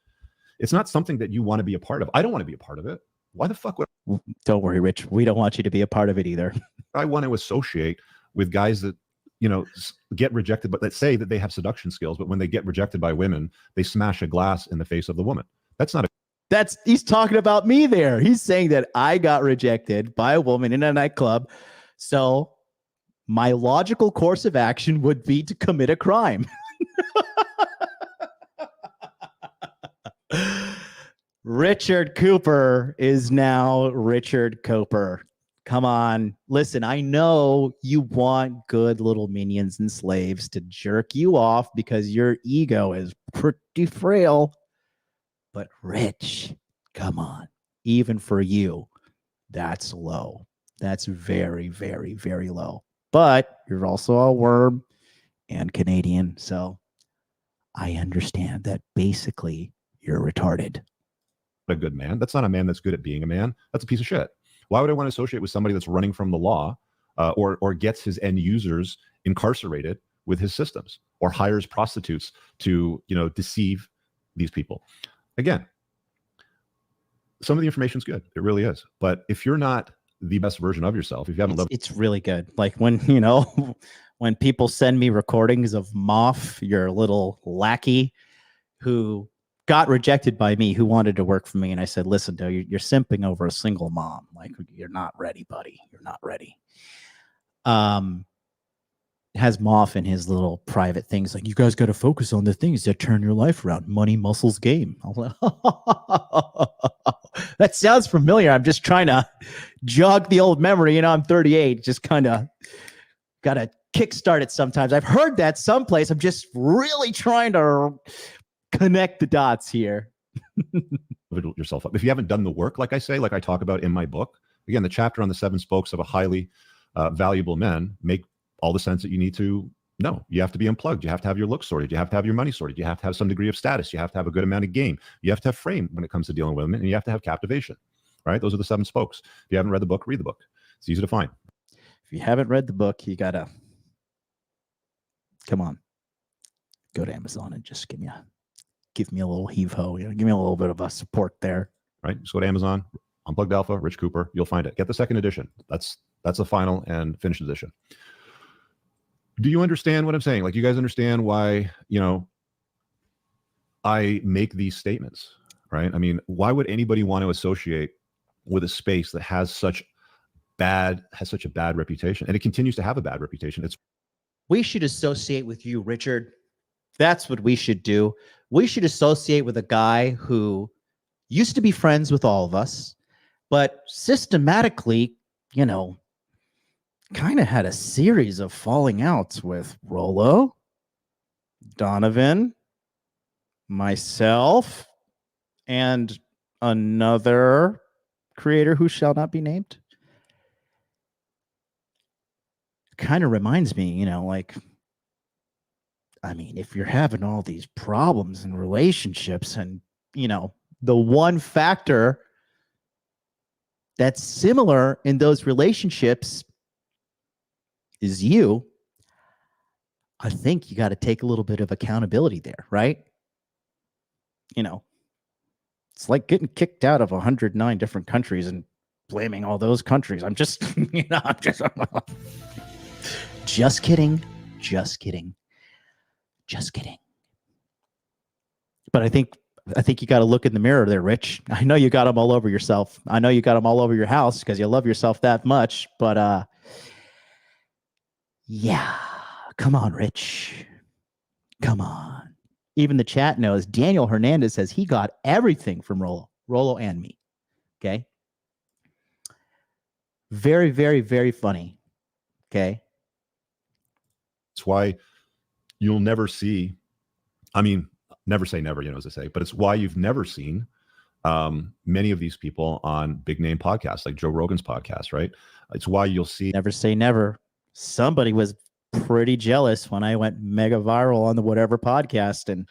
It's not something that you want to be a part of. I don't want to be a part of it. Why the fuck would? Don't worry, Rich. We don't want you to be a part of it either. I want to associate with guys that, you know, get rejected, but that say that they have seduction skills, but when they get rejected by women, they smash a glass in the face of the woman. That's not a. He's talking about me there. He's saying that I got rejected by a woman in a nightclub, So my logical course of action would be to commit a crime. Richard Cooper is now Richard Cooper. Come on. Listen, I know you want good little minions and slaves to jerk you off because your ego is pretty frail. But Rich, come on. Even for you, that's low. That's very, very, very low. But you're also a worm and Canadian. So I understand that basically you're retarded. A good man. That's not a man that's good at being a man. That's a piece of shit. Why would I want to associate with somebody that's running from the law or gets his end users incarcerated with his systems or hires prostitutes to, deceive these people? Again, some of the information is good. It really is. But if you're not the best version of yourself, if you haven't lived, it's really good. Like when, when people send me recordings of Moff, your little lackey who got rejected by me, who wanted to work for me. And I said, listen, dude, you're simping over a single mom. Like, you're not ready, buddy. You're not ready. Has Moff in his little private things like, you guys got to focus on the things that turn your life around. Money, muscles, game. I'm like, that sounds familiar. I'm just trying to jog the old memory. I'm 38. Just kind of got to kickstart it sometimes. I've heard that someplace. I'm just really trying to connect the dots here. yourself up. If you haven't done the work, like I say, like I talk about in my book, again, the chapter on the 7 spokes of a highly valuable men make all the sense that you need to know. You have to be unplugged. You have to have your looks sorted. You have to have your money sorted. You have to have some degree of status. You have to have a good amount of game. You have to have frame when it comes to dealing with women, and you have to have captivation, right? Those are the 7 spokes. If you haven't read the book, read the book. It's easy to find. If you haven't read the book, you gotta, come on, go to Amazon and just give me a little heave-ho, give me a little bit of a support there. Right? Just go to Amazon, Unplugged Alpha, Rich Cooper. You'll find it. Get the 2nd edition. That's the final and finished edition. Do you understand what I'm saying? Like, you guys understand why, I make these statements, right? I mean, why would anybody want to associate with a space that has such a bad reputation? And it continues to have a bad reputation. We should associate with you, Richard. That's what we should do. We should associate with a guy who used to be friends with all of us, but systematically, kind of had a series of falling outs with Rollo, Donovan, myself, and another creator who shall not be named. Kind of reminds me, if you're having all these problems in relationships and, the one factor that's similar in those relationships is you, I think you got to take a little bit of accountability there, right? It's like getting kicked out of 109 different countries and blaming all those countries. I'm just, just kidding. Just kidding. Just kidding. But I think you got to look in the mirror there, Rich. I know you got them all over yourself. I know you got them all over your house because you love yourself that much. But yeah, come on, Rich. Come on. Even the chat knows. Daniel Hernandez says he got everything from Rollo and me. Okay. Very, very, very funny. Okay. It's why you'll never see, never say never, as I say, but it's why you've never seen many of these people on big name podcasts like Joe Rogan's podcast, right? It's why you'll see. Never say never. Somebody was pretty jealous when I went mega viral on the whatever podcast and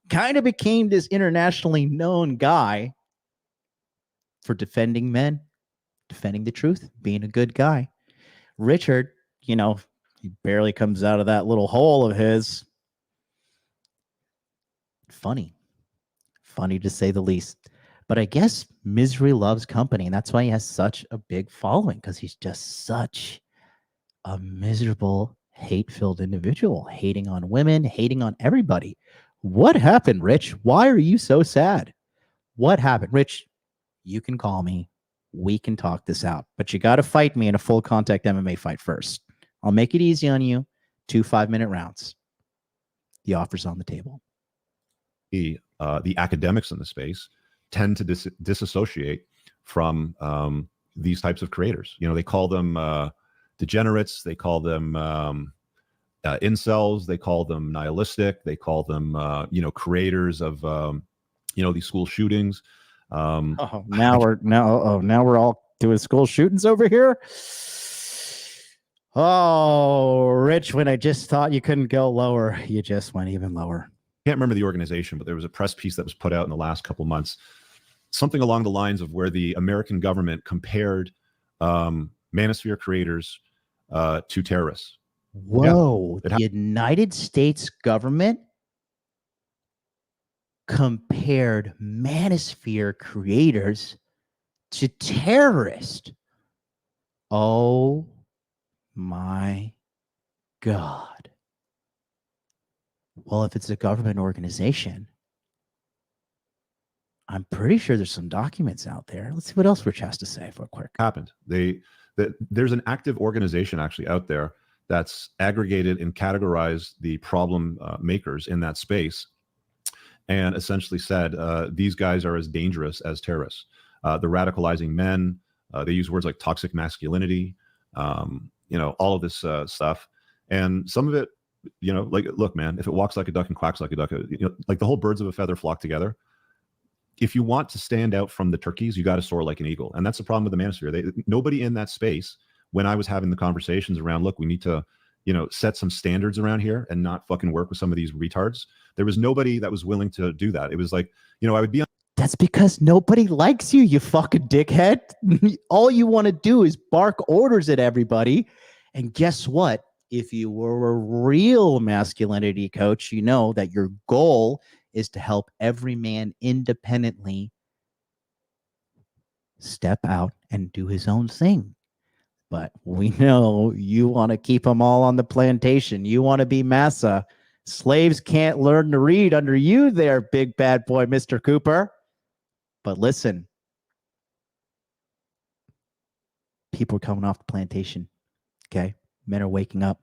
kind of became this internationally known guy for defending men, defending the truth, being a good guy. Richard, he barely comes out of that little hole of his. Funny to say the least. But I guess misery loves company, and that's why he has such a big following, because he's just such a miserable, hate-filled individual, hating on women, hating on everybody. What happened, Rich? Why are you so sad? What happened? Rich, you can call me we can talk this out. But you got to fight me in a full contact MMA fight first. I'll make it easy on you. 2 5-minute rounds. The offer's on the table. The academics in the space tend to disassociate from these types of creators. You know, they call them degenerates. They call them incels. They call them nihilistic. They call them, creators of, these school shootings. Now we're all doing school shootings over here. Oh, Rich, when I just thought you couldn't go lower, you just went even lower. Can't remember the organization, but there was a press piece that was put out in the last couple months, something along the lines of where the American government compared Manosphere creators to terrorists. Whoa, yeah, the United States government compared Manosphere creators to terrorists. Oh my God. Well, if it's a government organization, I'm pretty sure there's some documents out there. Let's see what else Rich has to say for a quick. Happened. There's an active organization actually out there that's aggregated and categorized the problem makers in that space, and essentially said these guys are as dangerous as terrorists. The radicalizing men. They use words like toxic masculinity. All of this stuff, and some of it, like, look, man, if it walks like a duck and quacks like a duck, like the whole birds of a feather flock together. If you want to stand out from the turkeys, you got to soar like an eagle. And that's the problem with the Manosphere. Nobody in that space, when I was having the conversations around, look, we need to, set some standards around here and not fucking work with some of these retards. There was nobody that was willing to do that. It was like, I would be on. That's because nobody likes you, you fucking dickhead. All you want to do is bark orders at everybody. And guess what? If you were a real masculinity coach, you know that your goal is to help every man independently step out and do his own thing. But we know you want to keep them all on the plantation. You want to be massa. Slaves can't learn to read under you there, big bad boy, Mr. Cooper. But listen, people are coming off the plantation. Okay. Men are waking up.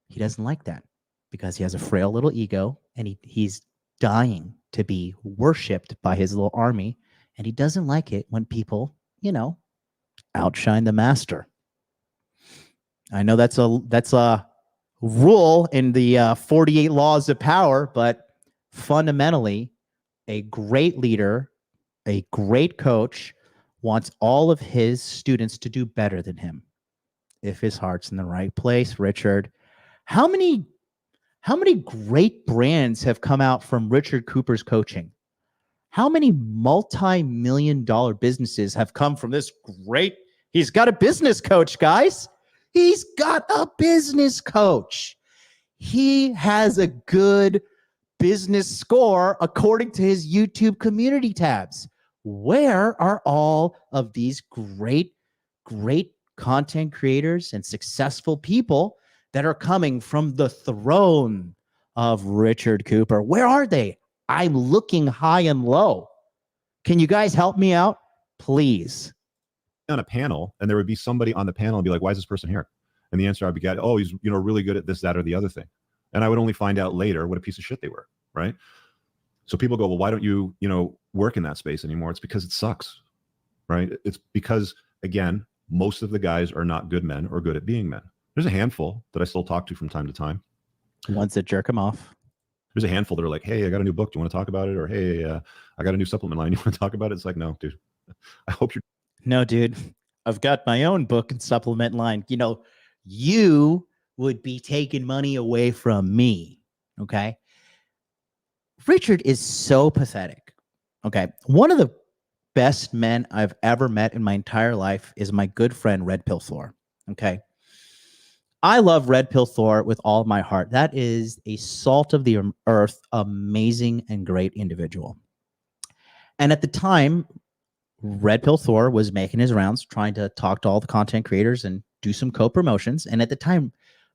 He doesn't like that because he has a frail little ego and he's dying to be worshipped by his little army. And he doesn't like it when people, outshine the master. I know that's a rule in the 48 laws of power, but fundamentally, a great leader, a great coach wants all of his students to do better than him. If his heart's in the right place, Richard. How many great brands have come out from Richard Cooper's coaching? How many multi-million-dollar businesses have come from this great? He's got a business coach, guys. He's got a business coach. He has a good business score according to his YouTube community tabs. Where are all of these great content creators and successful people that are coming from the throne of Richard Cooper? Where are they? I'm looking high and low. Can you guys help me out? Please. On a panel, and there would be somebody on the panel and be like, why is this person here? And the answer I'd be getting, oh, he's really good at this, that, or the other thing. And I would only find out later what a piece of shit they were, right? So people go, well, why don't you, work in that space anymore? It's because it sucks, right? It's because, again, most of the guys are not good men or good at being men. There's a handful that I still talk to from time to time. Ones that jerk them off. There's a handful that are like, hey, I got a new book. Do you want to talk about it? Or, hey, I got a new supplement line. You want to talk about it? It's like, no, dude. I hope you're. No, dude. I've got my own book and supplement line. You would be taking money away from me. Okay. Richard is so pathetic. Okay. One of the best men I've ever met in my entire life is my good friend, Red Pill Thor. Okay. I love Red Pill Thor with all of my heart. That is a salt of the earth, amazing and great individual. And at the time, Red Pill Thor was making his rounds, trying to talk to all the content creators and do some co-promotions. And at the time,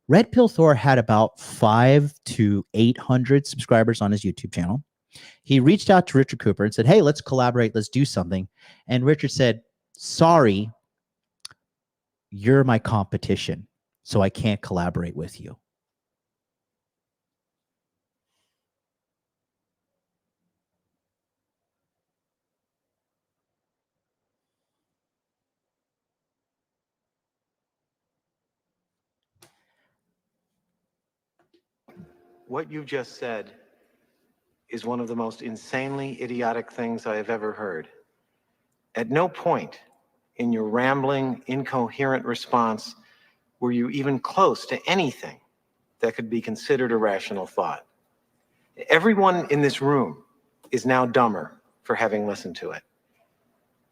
Red Pill Thor had about 500 to 800 subscribers on his YouTube channel. He reached out to Richard Cooper and said, hey, let's collaborate. Let's do something. And Richard said, sorry, you're my competition, so I can't collaborate with you. What you just said is one of the most insanely idiotic things I have ever heard. At no point in your rambling, incoherent response were you even close to anything that could be considered a rational thought. Everyone in this room is now dumber for having listened to it.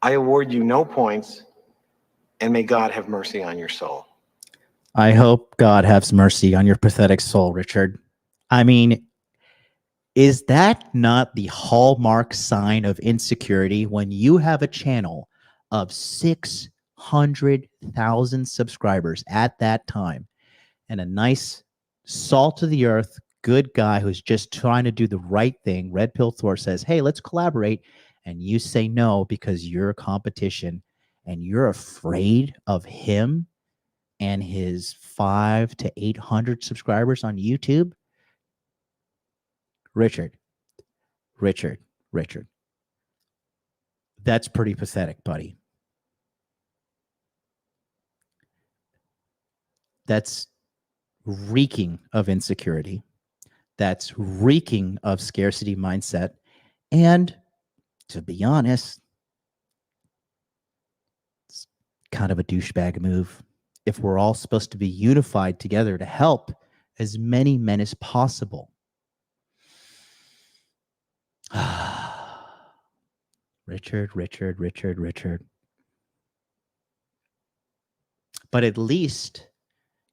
I award you no points, and may God have mercy on your soul. I hope God has mercy on your pathetic soul, Richard. I mean, is that not the hallmark sign of insecurity when you have a channel of 600,000 subscribers at that time and a nice salt of the earth, good guy who's just trying to do the right thing? Red Pill Thor says, hey, let's collaborate. And you say no because you're a competition and you're afraid of him and his 500 to 800 subscribers on YouTube. Richard. That's pretty pathetic, buddy. That's reeking of insecurity. That's reeking of scarcity mindset. And to be honest, it's kind of a douchebag move. If we're all supposed to be unified together to help as many men as possible. Richard. But at least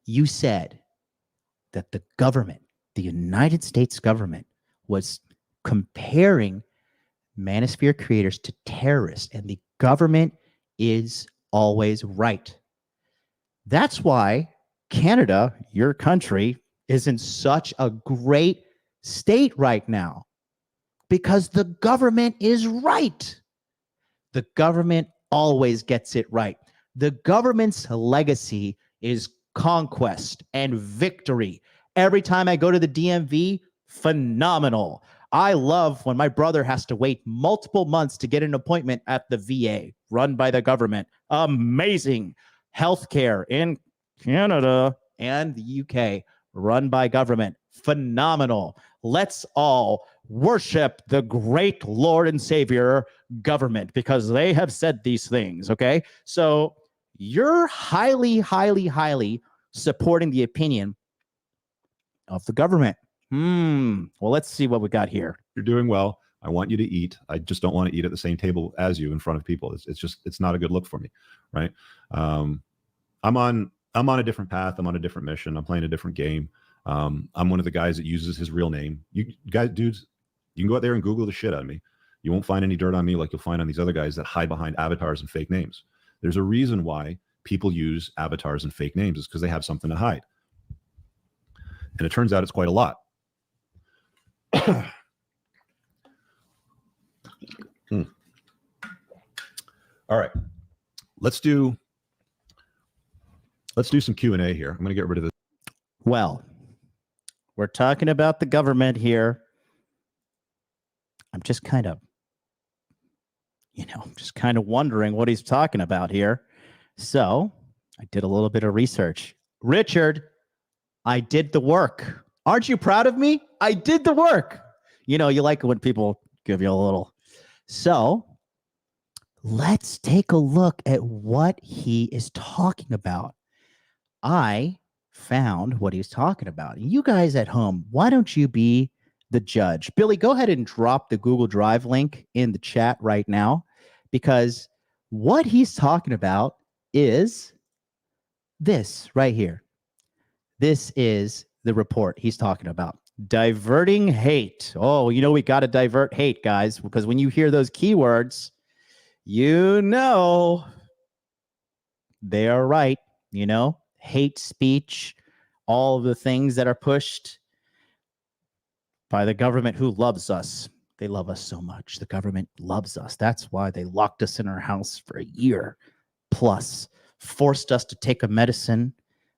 you said that the government, the United States government, was comparing Manosphere creators to terrorists, and the government is always right. That's why Canada, your country, is in such a great state right now, because the government is right. The government always gets it right. The government's legacy is conquest and victory. Every time I go to the DMV, phenomenal. I love when my brother has to wait multiple months to get an appointment at the VA run by the government. Amazing. Healthcare in Canada and the UK run by government. Phenomenal. Let's all worship the great Lord and Savior government because they have said these things, okay? So you're highly supporting the opinion of the government. Well, let's see what we got here. You're doing well. I want you to eat. I just don't want to eat at the same table as you in front of people. It's not a good look for me, right? I'm on a different path. I'm on a different mission. I'm playing a different game. I'm one of the guys that uses his real name. You guys, dudes, you can go out there and Google the shit out of me. You won't find any dirt on me like you'll find on these other guys that hide behind avatars and fake names. There's a reason why people use avatars and fake names. It's because they have something to hide. And it turns out it's quite a lot. All right, let's do some Q&A here. I'm going to get rid of this. Well, we're talking about the government here. I'm just kind of, wondering what he's talking about here. So I did a little bit of research. Richard, I did the work. Aren't you proud of me? I did the work. You like it when people give you a little. So let's take a look at what he is talking about. I found what he's talking about. You guys at home, why don't you be the judge? Billy, go ahead and drop the Google Drive link in the chat right now, because what he's talking about is this right here. This is the report he's talking about. Diverting hate. Oh, we got to divert hate, guys, because when you hear those keywords, they are right. Hate speech, all of the things that are pushed by the government who loves us. They love us so much. The government loves us. That's why they locked us in our house for a year plus, forced us to take a medicine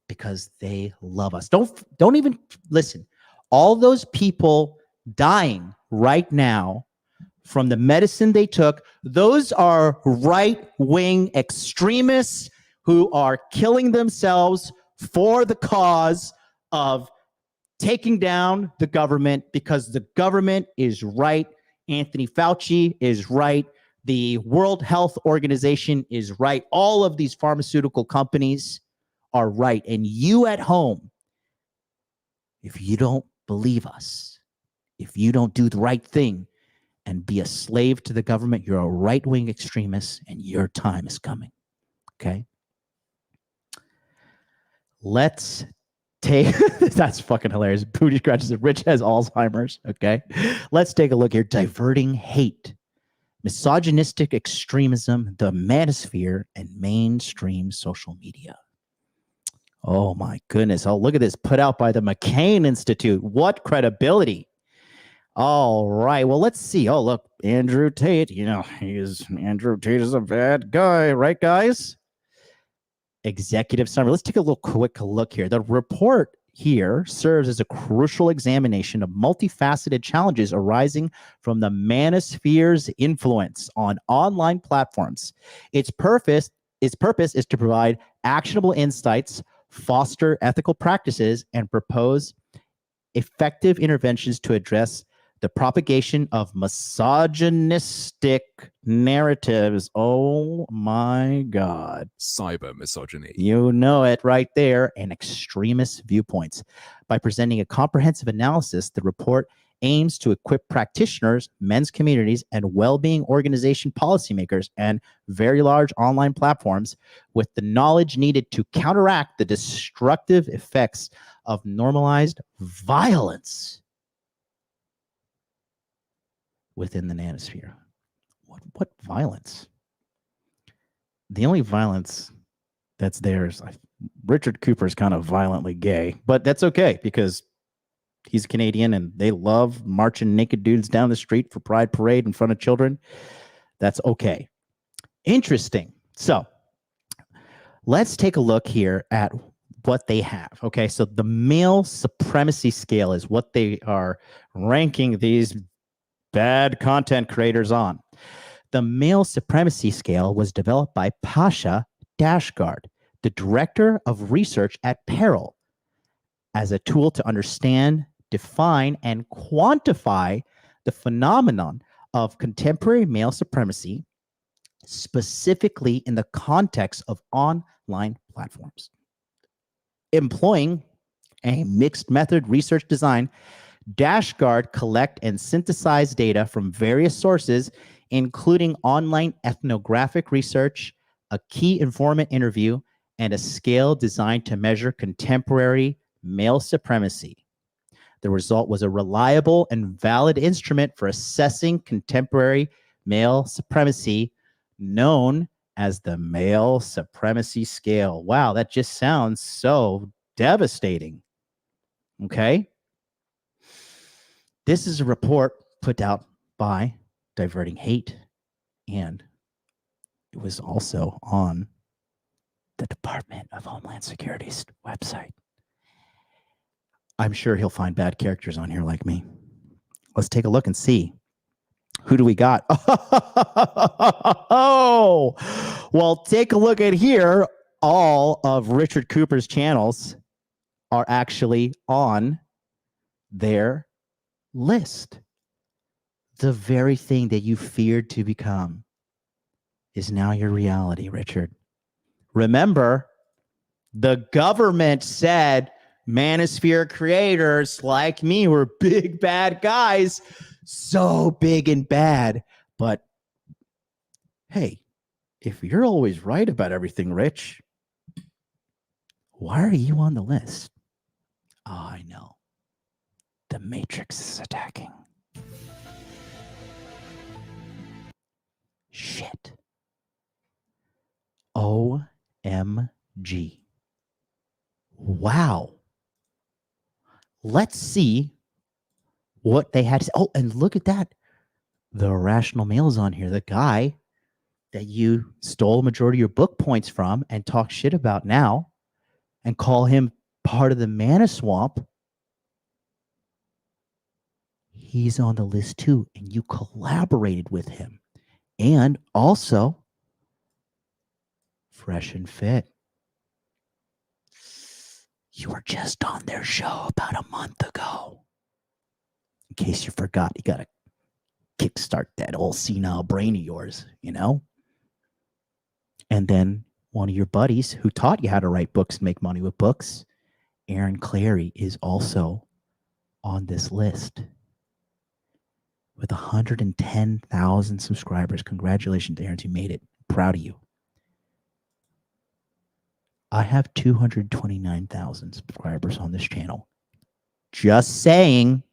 because they love us. Don't even listen. All those people dying right now from the medicine they took, those are right-wing extremists who are killing themselves for the cause of taking down the government because the government is right. Anthony Fauci is right. The World Health Organization is right. All of these pharmaceutical companies are right. And you at home, if you don't believe us, if you don't do the right thing and be a slave to the government, you're a right-wing extremist and your time is coming. Okay? Let's take, that's fucking hilarious. Booty scratches it. Rich has Alzheimer's. Okay. Let's take a look here. Diverting hate, misogynistic extremism, the Manosphere, and mainstream social media. Oh my goodness. Oh, look at this. Put out by the McCain Institute. What credibility. All right. Well, let's see. Oh, look, Andrew Tate. You know, Andrew Tate is a bad guy, right, guys? Executive summary. Let's take a little quick look here. The report here serves as a crucial examination of multifaceted challenges arising from the Manosphere's influence on online platforms. Its purpose is to provide actionable insights, foster ethical practices, and propose effective interventions to address the propagation of misogynistic narratives. Oh my God. Cyber misogyny. You know it right there. And extremist viewpoints. By presenting a comprehensive analysis, the report aims to equip practitioners, men's communities, and well-being organization policymakers and very large online platforms with the knowledge needed to counteract the destructive effects of normalized violence within the Manosphere. What violence? The only violence that's there is Richard Cooper is kind of violently gay, but that's okay because he's Canadian and they love marching naked dudes down the street for Pride Parade in front of children. That's okay. Interesting. So let's take a look here at what they have. Okay, so the male supremacy scale is what they are ranking these bad content creators on. The male supremacy scale was developed by Pasha Dashgard, the director of research at Peril, as a tool to understand, define, and quantify the phenomenon of contemporary male supremacy, specifically in the context of online platforms. Employing a mixed method research design, Dashgard collect and synthesize data from various sources, including online ethnographic research, a key informant interview, and a scale designed to measure contemporary male supremacy. The result was a reliable and valid instrument for assessing contemporary male supremacy, known as the male supremacy scale. Wow, that just sounds so devastating. Okay. This is a report put out by Diverting Hate, and it was also on the Department of Homeland Security's website. I'm sure he'll find bad characters on here like me. Let's take a look and see. Who do we got? Oh, well, take a look at here. All of Richard Cooper's channels are actually on their list. The very thing that you feared to become is now your reality, Richard. Remember, the government said Manosphere creators like me were big bad guys, so big and bad. But hey, if you're always right about everything, Rich, why are you on the list? Oh, I know. The Matrix is attacking. Shit. OMG. Wow. Let's see what they had to say. Oh, and look at that. The irrational male's on here, the guy that you stole a majority of your book points from and talk shit about now and call him part of the Manaswamp. He's on the list too, and you collaborated with him. And also, Fresh and Fit. You were just on their show about a month ago. In case you forgot, you got to kickstart that old senile brain of yours, you know? And then one of your buddies who taught you how to write books and make money with books, Aaron Clary, is also on this list with 110,000 subscribers. Congratulations, Aaron, you made it. I'm proud of you. I have 229,000 subscribers on this channel. Just saying,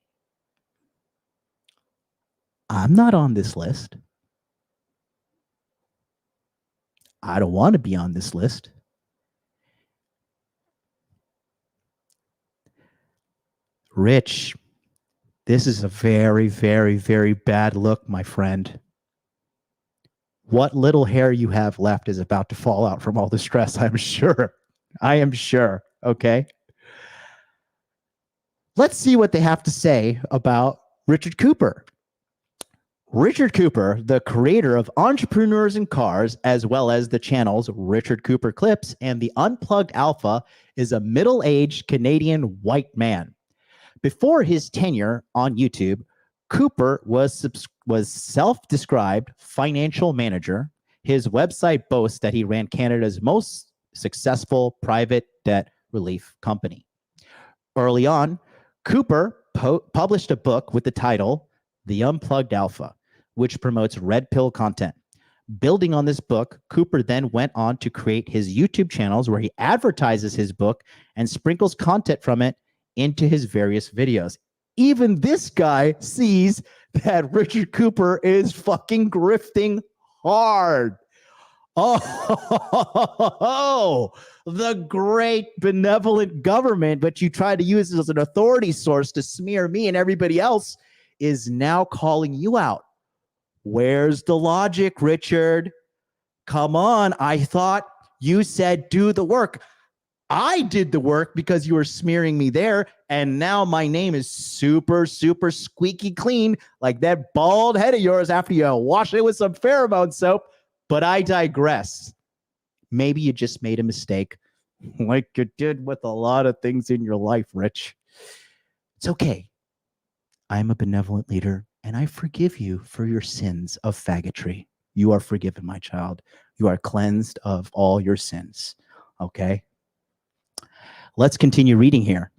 I'm not on this list. I don't want to be on this list. Rich, this is a very, very, very bad look, my friend. What little hair you have left is about to fall out from all the stress, I'm sure. I am sure, okay? Let's see what they have to say about Richard Cooper. Richard Cooper, the creator of Entrepreneurs in Cars, as well as the channels Richard Cooper Clips and The Unplugged Alpha, is a middle-aged Canadian white man. Before his tenure on YouTube, Cooper was self-described financial manager. His website boasts that he ran Canada's most successful private debt relief company. Early on, Cooper published a book with the title The Unplugged Alpha, which promotes red pill content. Building on this book, Cooper then went on to create his YouTube channels where he advertises his book and sprinkles content from it into his various videos. Even this guy sees that Richard Cooper is fucking grifting hard. Oh, the great benevolent government, but you try to use it as an authority source to smear me and everybody else, is now calling you out. Where's the logic, Richard? Come on. I thought you said do the work. I did the work because you were smearing me there, and now my name is super, super squeaky clean, like that bald head of yours after you wash it with some pheromone soap. But I digress. Maybe you just made a mistake, like you did with a lot of things in your life, Rich. It's okay. I'm a benevolent leader, and I forgive you for your sins of faggotry. You are forgiven, my child. You are cleansed of all your sins. Okay? Let's continue reading here.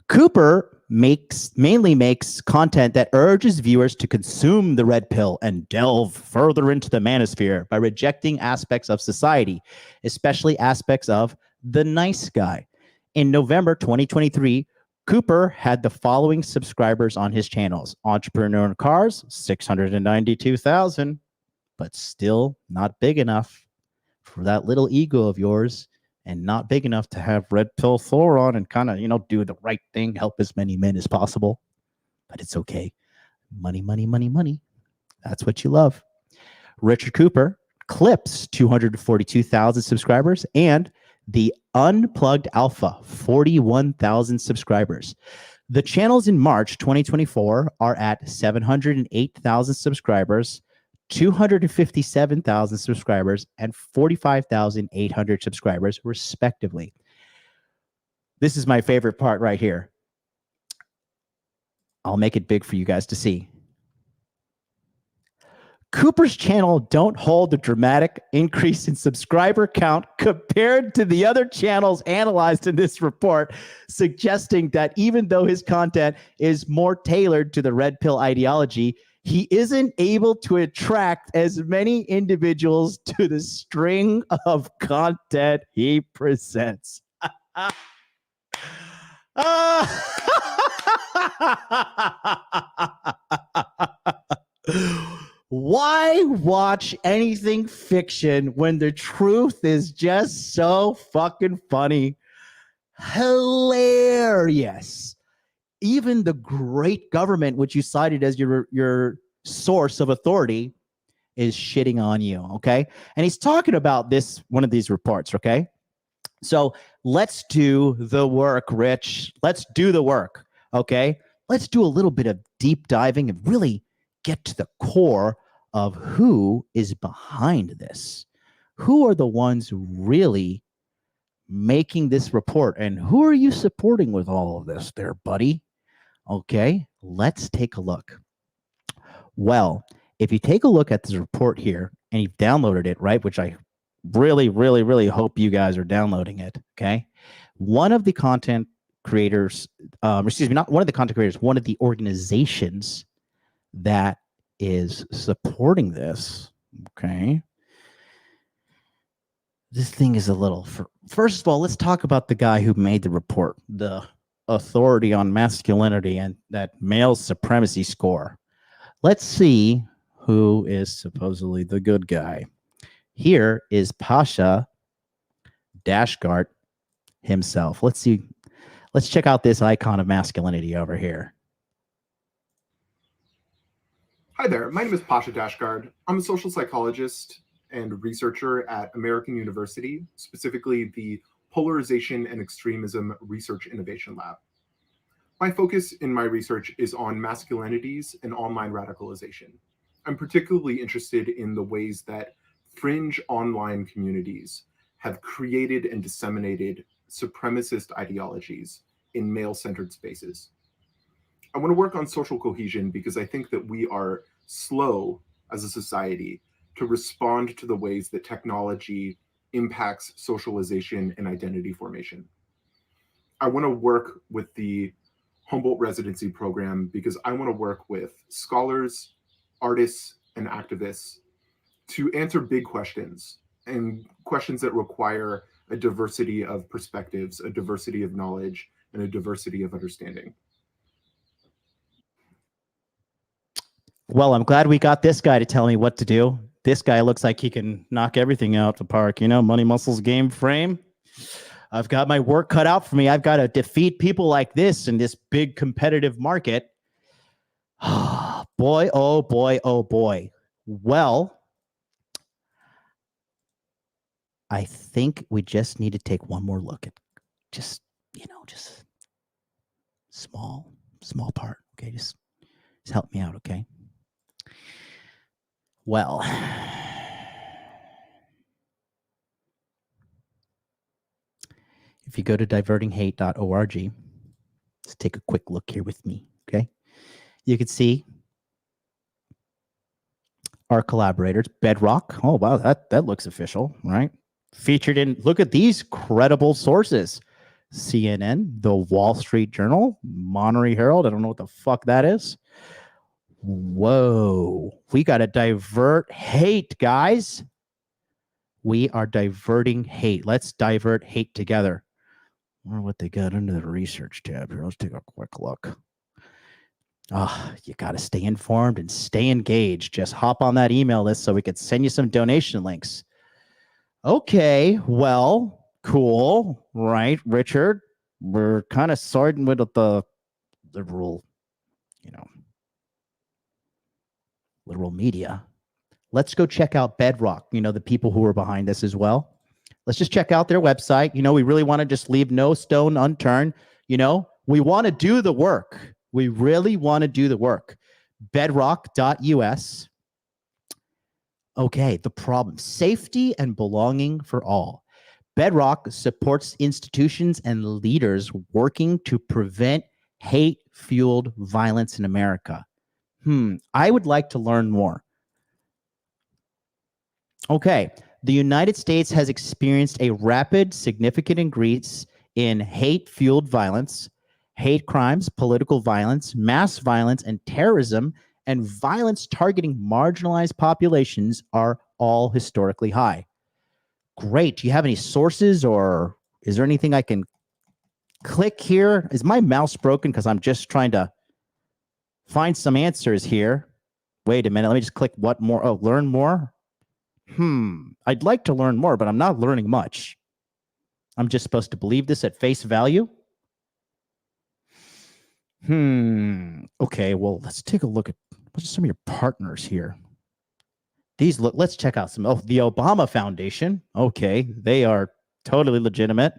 Cooper mainly makes content that urges viewers to consume the red pill and delve further into the manosphere by rejecting aspects of society, especially aspects of the nice guy. In November 2023, Cooper had the following subscribers on his channels: Entrepreneur in Cars, 692,000, but still not big enough for that little ego of yours, and not big enough to have red pill Thor on and kind of, do the right thing, help as many men as possible. But it's okay. Money, money, money, money. That's what you love. Richard Cooper Clips, 242,000 subscribers, and The Unplugged Alpha, 41,000 subscribers. The channels in March 2024 are at 708,000 subscribers, 257,000 subscribers, and 45,800 subscribers, respectively. This is my favorite part right here. I'll make it big for you guys to see. Cooper's channel don't hold a dramatic increase in subscriber count compared to the other channels analyzed in this report, suggesting that even though his content is more tailored to the red pill ideology, he isn't able to attract as many individuals to the string of content he presents. Why watch anything fiction when the truth is just so fucking funny? Hilarious. even the great government, which you cited as your source of authority, is shitting on you. Okay. And he's talking about this, one of these reports. Okay. So let's do the work, Rich. Let's do the work. Okay. Let's do a little bit of deep diving and really get to the core of who is behind this. Who are the ones really making this report, and who are you supporting with all of this there, buddy? Okay, let's take a look. Well, if you take a look at this report here and you've downloaded it, right, which I really, really, really hope you guys are downloading it, okay? One of the content creators, excuse me, not one of the content creators, one of the organizations that is supporting this, okay? This thing is a little, first of all, let's talk about the guy who made the report, the authority on masculinity and that male supremacy score. Let's see who is supposedly the good guy. Here is Pasha Dashgart himself. Let's see. Let's check out this icon of masculinity over here. Hi there, my name is Pasha Dashgard. I'm a social psychologist and researcher at American University, specifically the Polarization and Extremism Research Innovation Lab. My focus in my research is on masculinities and online radicalization. I'm particularly interested in the ways that fringe online communities have created and disseminated supremacist ideologies in male-centered spaces. I want to work on social cohesion because I think that we are slow as a society to respond to the ways that technology impacts socialization and identity formation. I want to work with the Humboldt residency program because I want to work with scholars, artists, and activists to answer big questions and questions that require a diversity of perspectives, a diversity of knowledge, and a diversity of understanding. Well, I'm glad we got this guy to tell me what to do. This guy looks like he can knock everything out the park. You know, money, muscles, game, frame. I've got my work cut out for me. I've got to defeat people like this in this big competitive market. Boy, oh boy, oh boy. Well, I think we just need to take one more look at just, you know, just small part. Okay, just help me out, okay? Well, if you go to divertinghate.org, let's take a quick look here with me, okay? You can see our collaborators, Bedrock. Oh, wow, that looks official, right? Featured in, look at these credible sources. CNN, the Wall Street Journal, Monterey Herald. I don't know what the fuck that is. Whoa, we got to divert hate, guys. We are diverting hate. Let's divert hate together. I wonder what they got under the research tab here. Let's take a quick look. You got to stay informed and stay engaged. Just hop on that email list so we could send you some donation links. Okay, well, cool, right, Richard? We're kind of siding with the liberal, you know, liberal media. Let's go check out Bedrock, you know, the people who are behind this as well. Let's just check out their website. You know, we really want to just leave no stone unturned. You know, we want to do the work. We really want to do the work. Bedrock.us. Okay, the problem. Safety and belonging for all. Bedrock supports institutions and leaders working to prevent hate-fueled violence in America. I would like to learn more. Okay, the United States has experienced a rapid, significant increase in hate-fueled violence, hate crimes, political violence, mass violence, and terrorism, and violence targeting marginalized populations are all historically high. Great. Do you have any sources, or is there anything I can click here? Is my mouse broken? Because I'm just trying to find some answers here. Wait a minute. Let me just click what more. Oh, learn more. I'd like to learn more, but I'm not learning much. I'm just supposed to believe this at face value. Okay, well, let's take a look at some of your partners here. Let's check out some. Oh, the Obama Foundation. Okay, they are totally legitimate.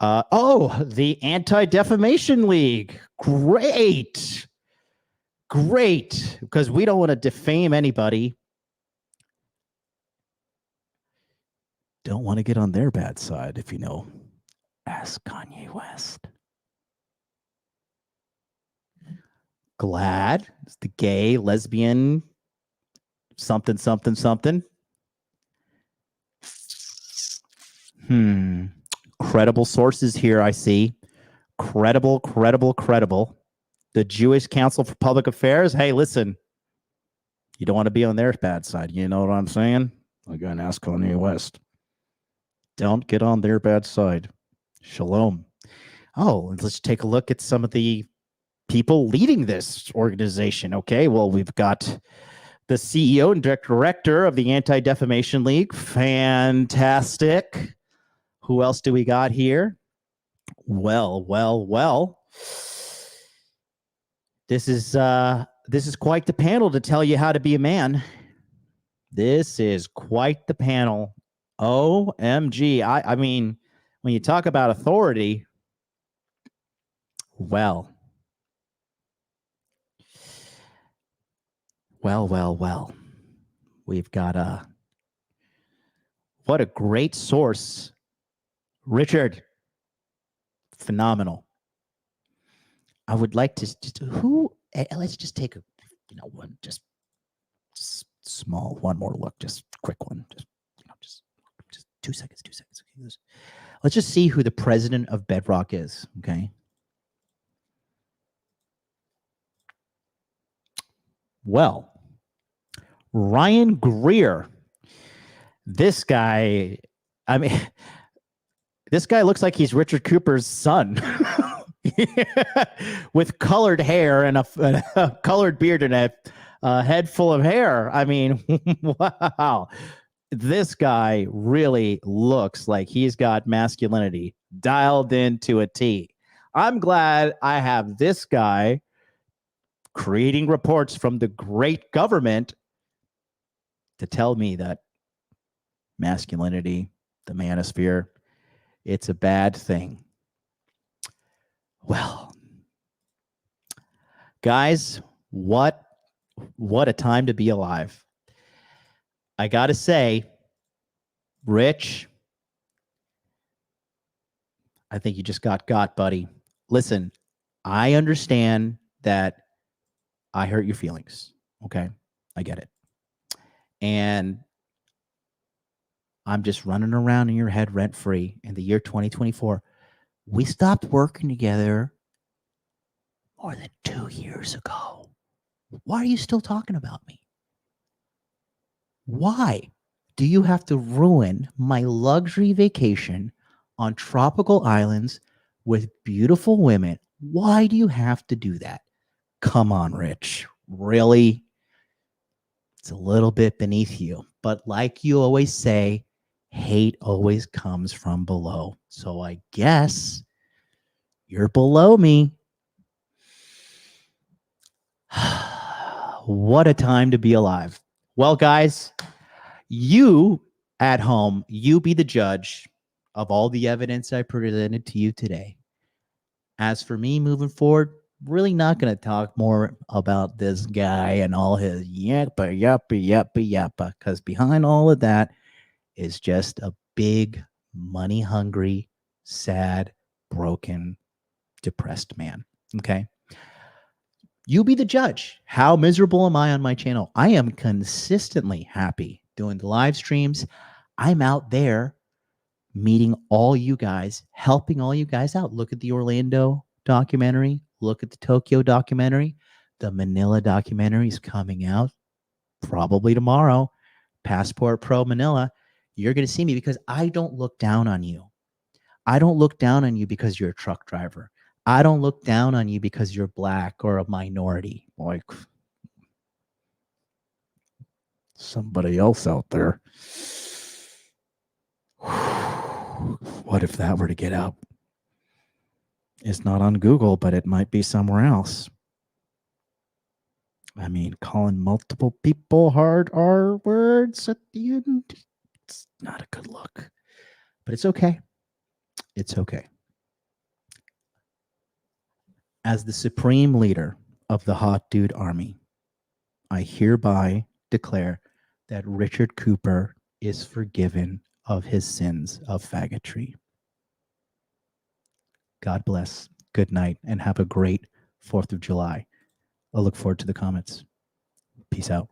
The Anti-Defamation League. Great. Because we don't want to defame anybody. Don't want to get on their bad side, if you know. Ask Kanye West. GLAAD. It's the gay, lesbian, something. Credible sources here, I see. Credible. The Jewish Council for Public Affairs. Hey, listen. You don't want to be on their bad side. You know what I'm saying? Again, ask Kanye West. Don't get on their bad side. Shalom. Oh, let's take a look at some of the people leading this organization. Okay, well, we've got the CEO and director of the Anti-Defamation League. Fantastic. Who else do we got here? Well. This is quite the panel to tell you how to be a man. This is quite the panel. OMG. I mean, when you talk about authority, well. We've got what a great source. Richard. Phenomenal. I would like to let's just take one just small one more look, just quick one, just 2 seconds. Let's just see who the president of Bedrock is, okay? Well, Ryan Greer. This guy, I mean, this guy looks like he's Richard Cooper's son. With colored hair and a colored beard and a head full of hair. I mean, wow. This guy really looks like he's got masculinity dialed into a T. I'm glad I have this guy creating reports from the great government to tell me that masculinity, the manosphere, it's a bad thing. Well, guys, what a time to be alive. I got to say, Rich, I think you just got, buddy. Listen, I understand that I hurt your feelings. Okay, I get it. And I'm just running around in your head rent-free in the year 2024. We stopped working together more than 2 years ago. Why are you still talking about me? Why do you have to ruin my luxury vacation on tropical islands with beautiful women? Why do you have to do that? Come on, Rich. Really? It's a little bit beneath you. But like you always say, hate always comes from below. So I guess you're below me. What a time to be alive. Well, guys, you at home, you be the judge of all the evidence I presented to you today. As for me moving forward, really not going to talk more about this guy and all his yappa, because behind all of that is just a big, money-hungry, sad, broken, depressed man. Okay? You be the judge. How miserable am I on my channel? I am consistently happy doing the live streams. I'm out there meeting all you guys, helping all you guys out. Look at the Orlando documentary. Look at the Tokyo documentary. The Manila documentary is coming out probably tomorrow. Passport Pro Manila. You're going to see me because I don't look down on you. I don't look down on you because you're a truck driver. I don't look down on you because you're black or a minority. Like somebody else out there. What if that were to get out? It's not on Google, but it might be somewhere else. I mean, calling multiple people hard R words at the end, it's not a good look. But it's okay. It's okay. As the supreme leader of the Hot Dude Army, I hereby declare that Richard Cooper is forgiven of his sins of faggotry. God bless. Good night, and have a great 4th of July. I look forward to the comments. Peace out.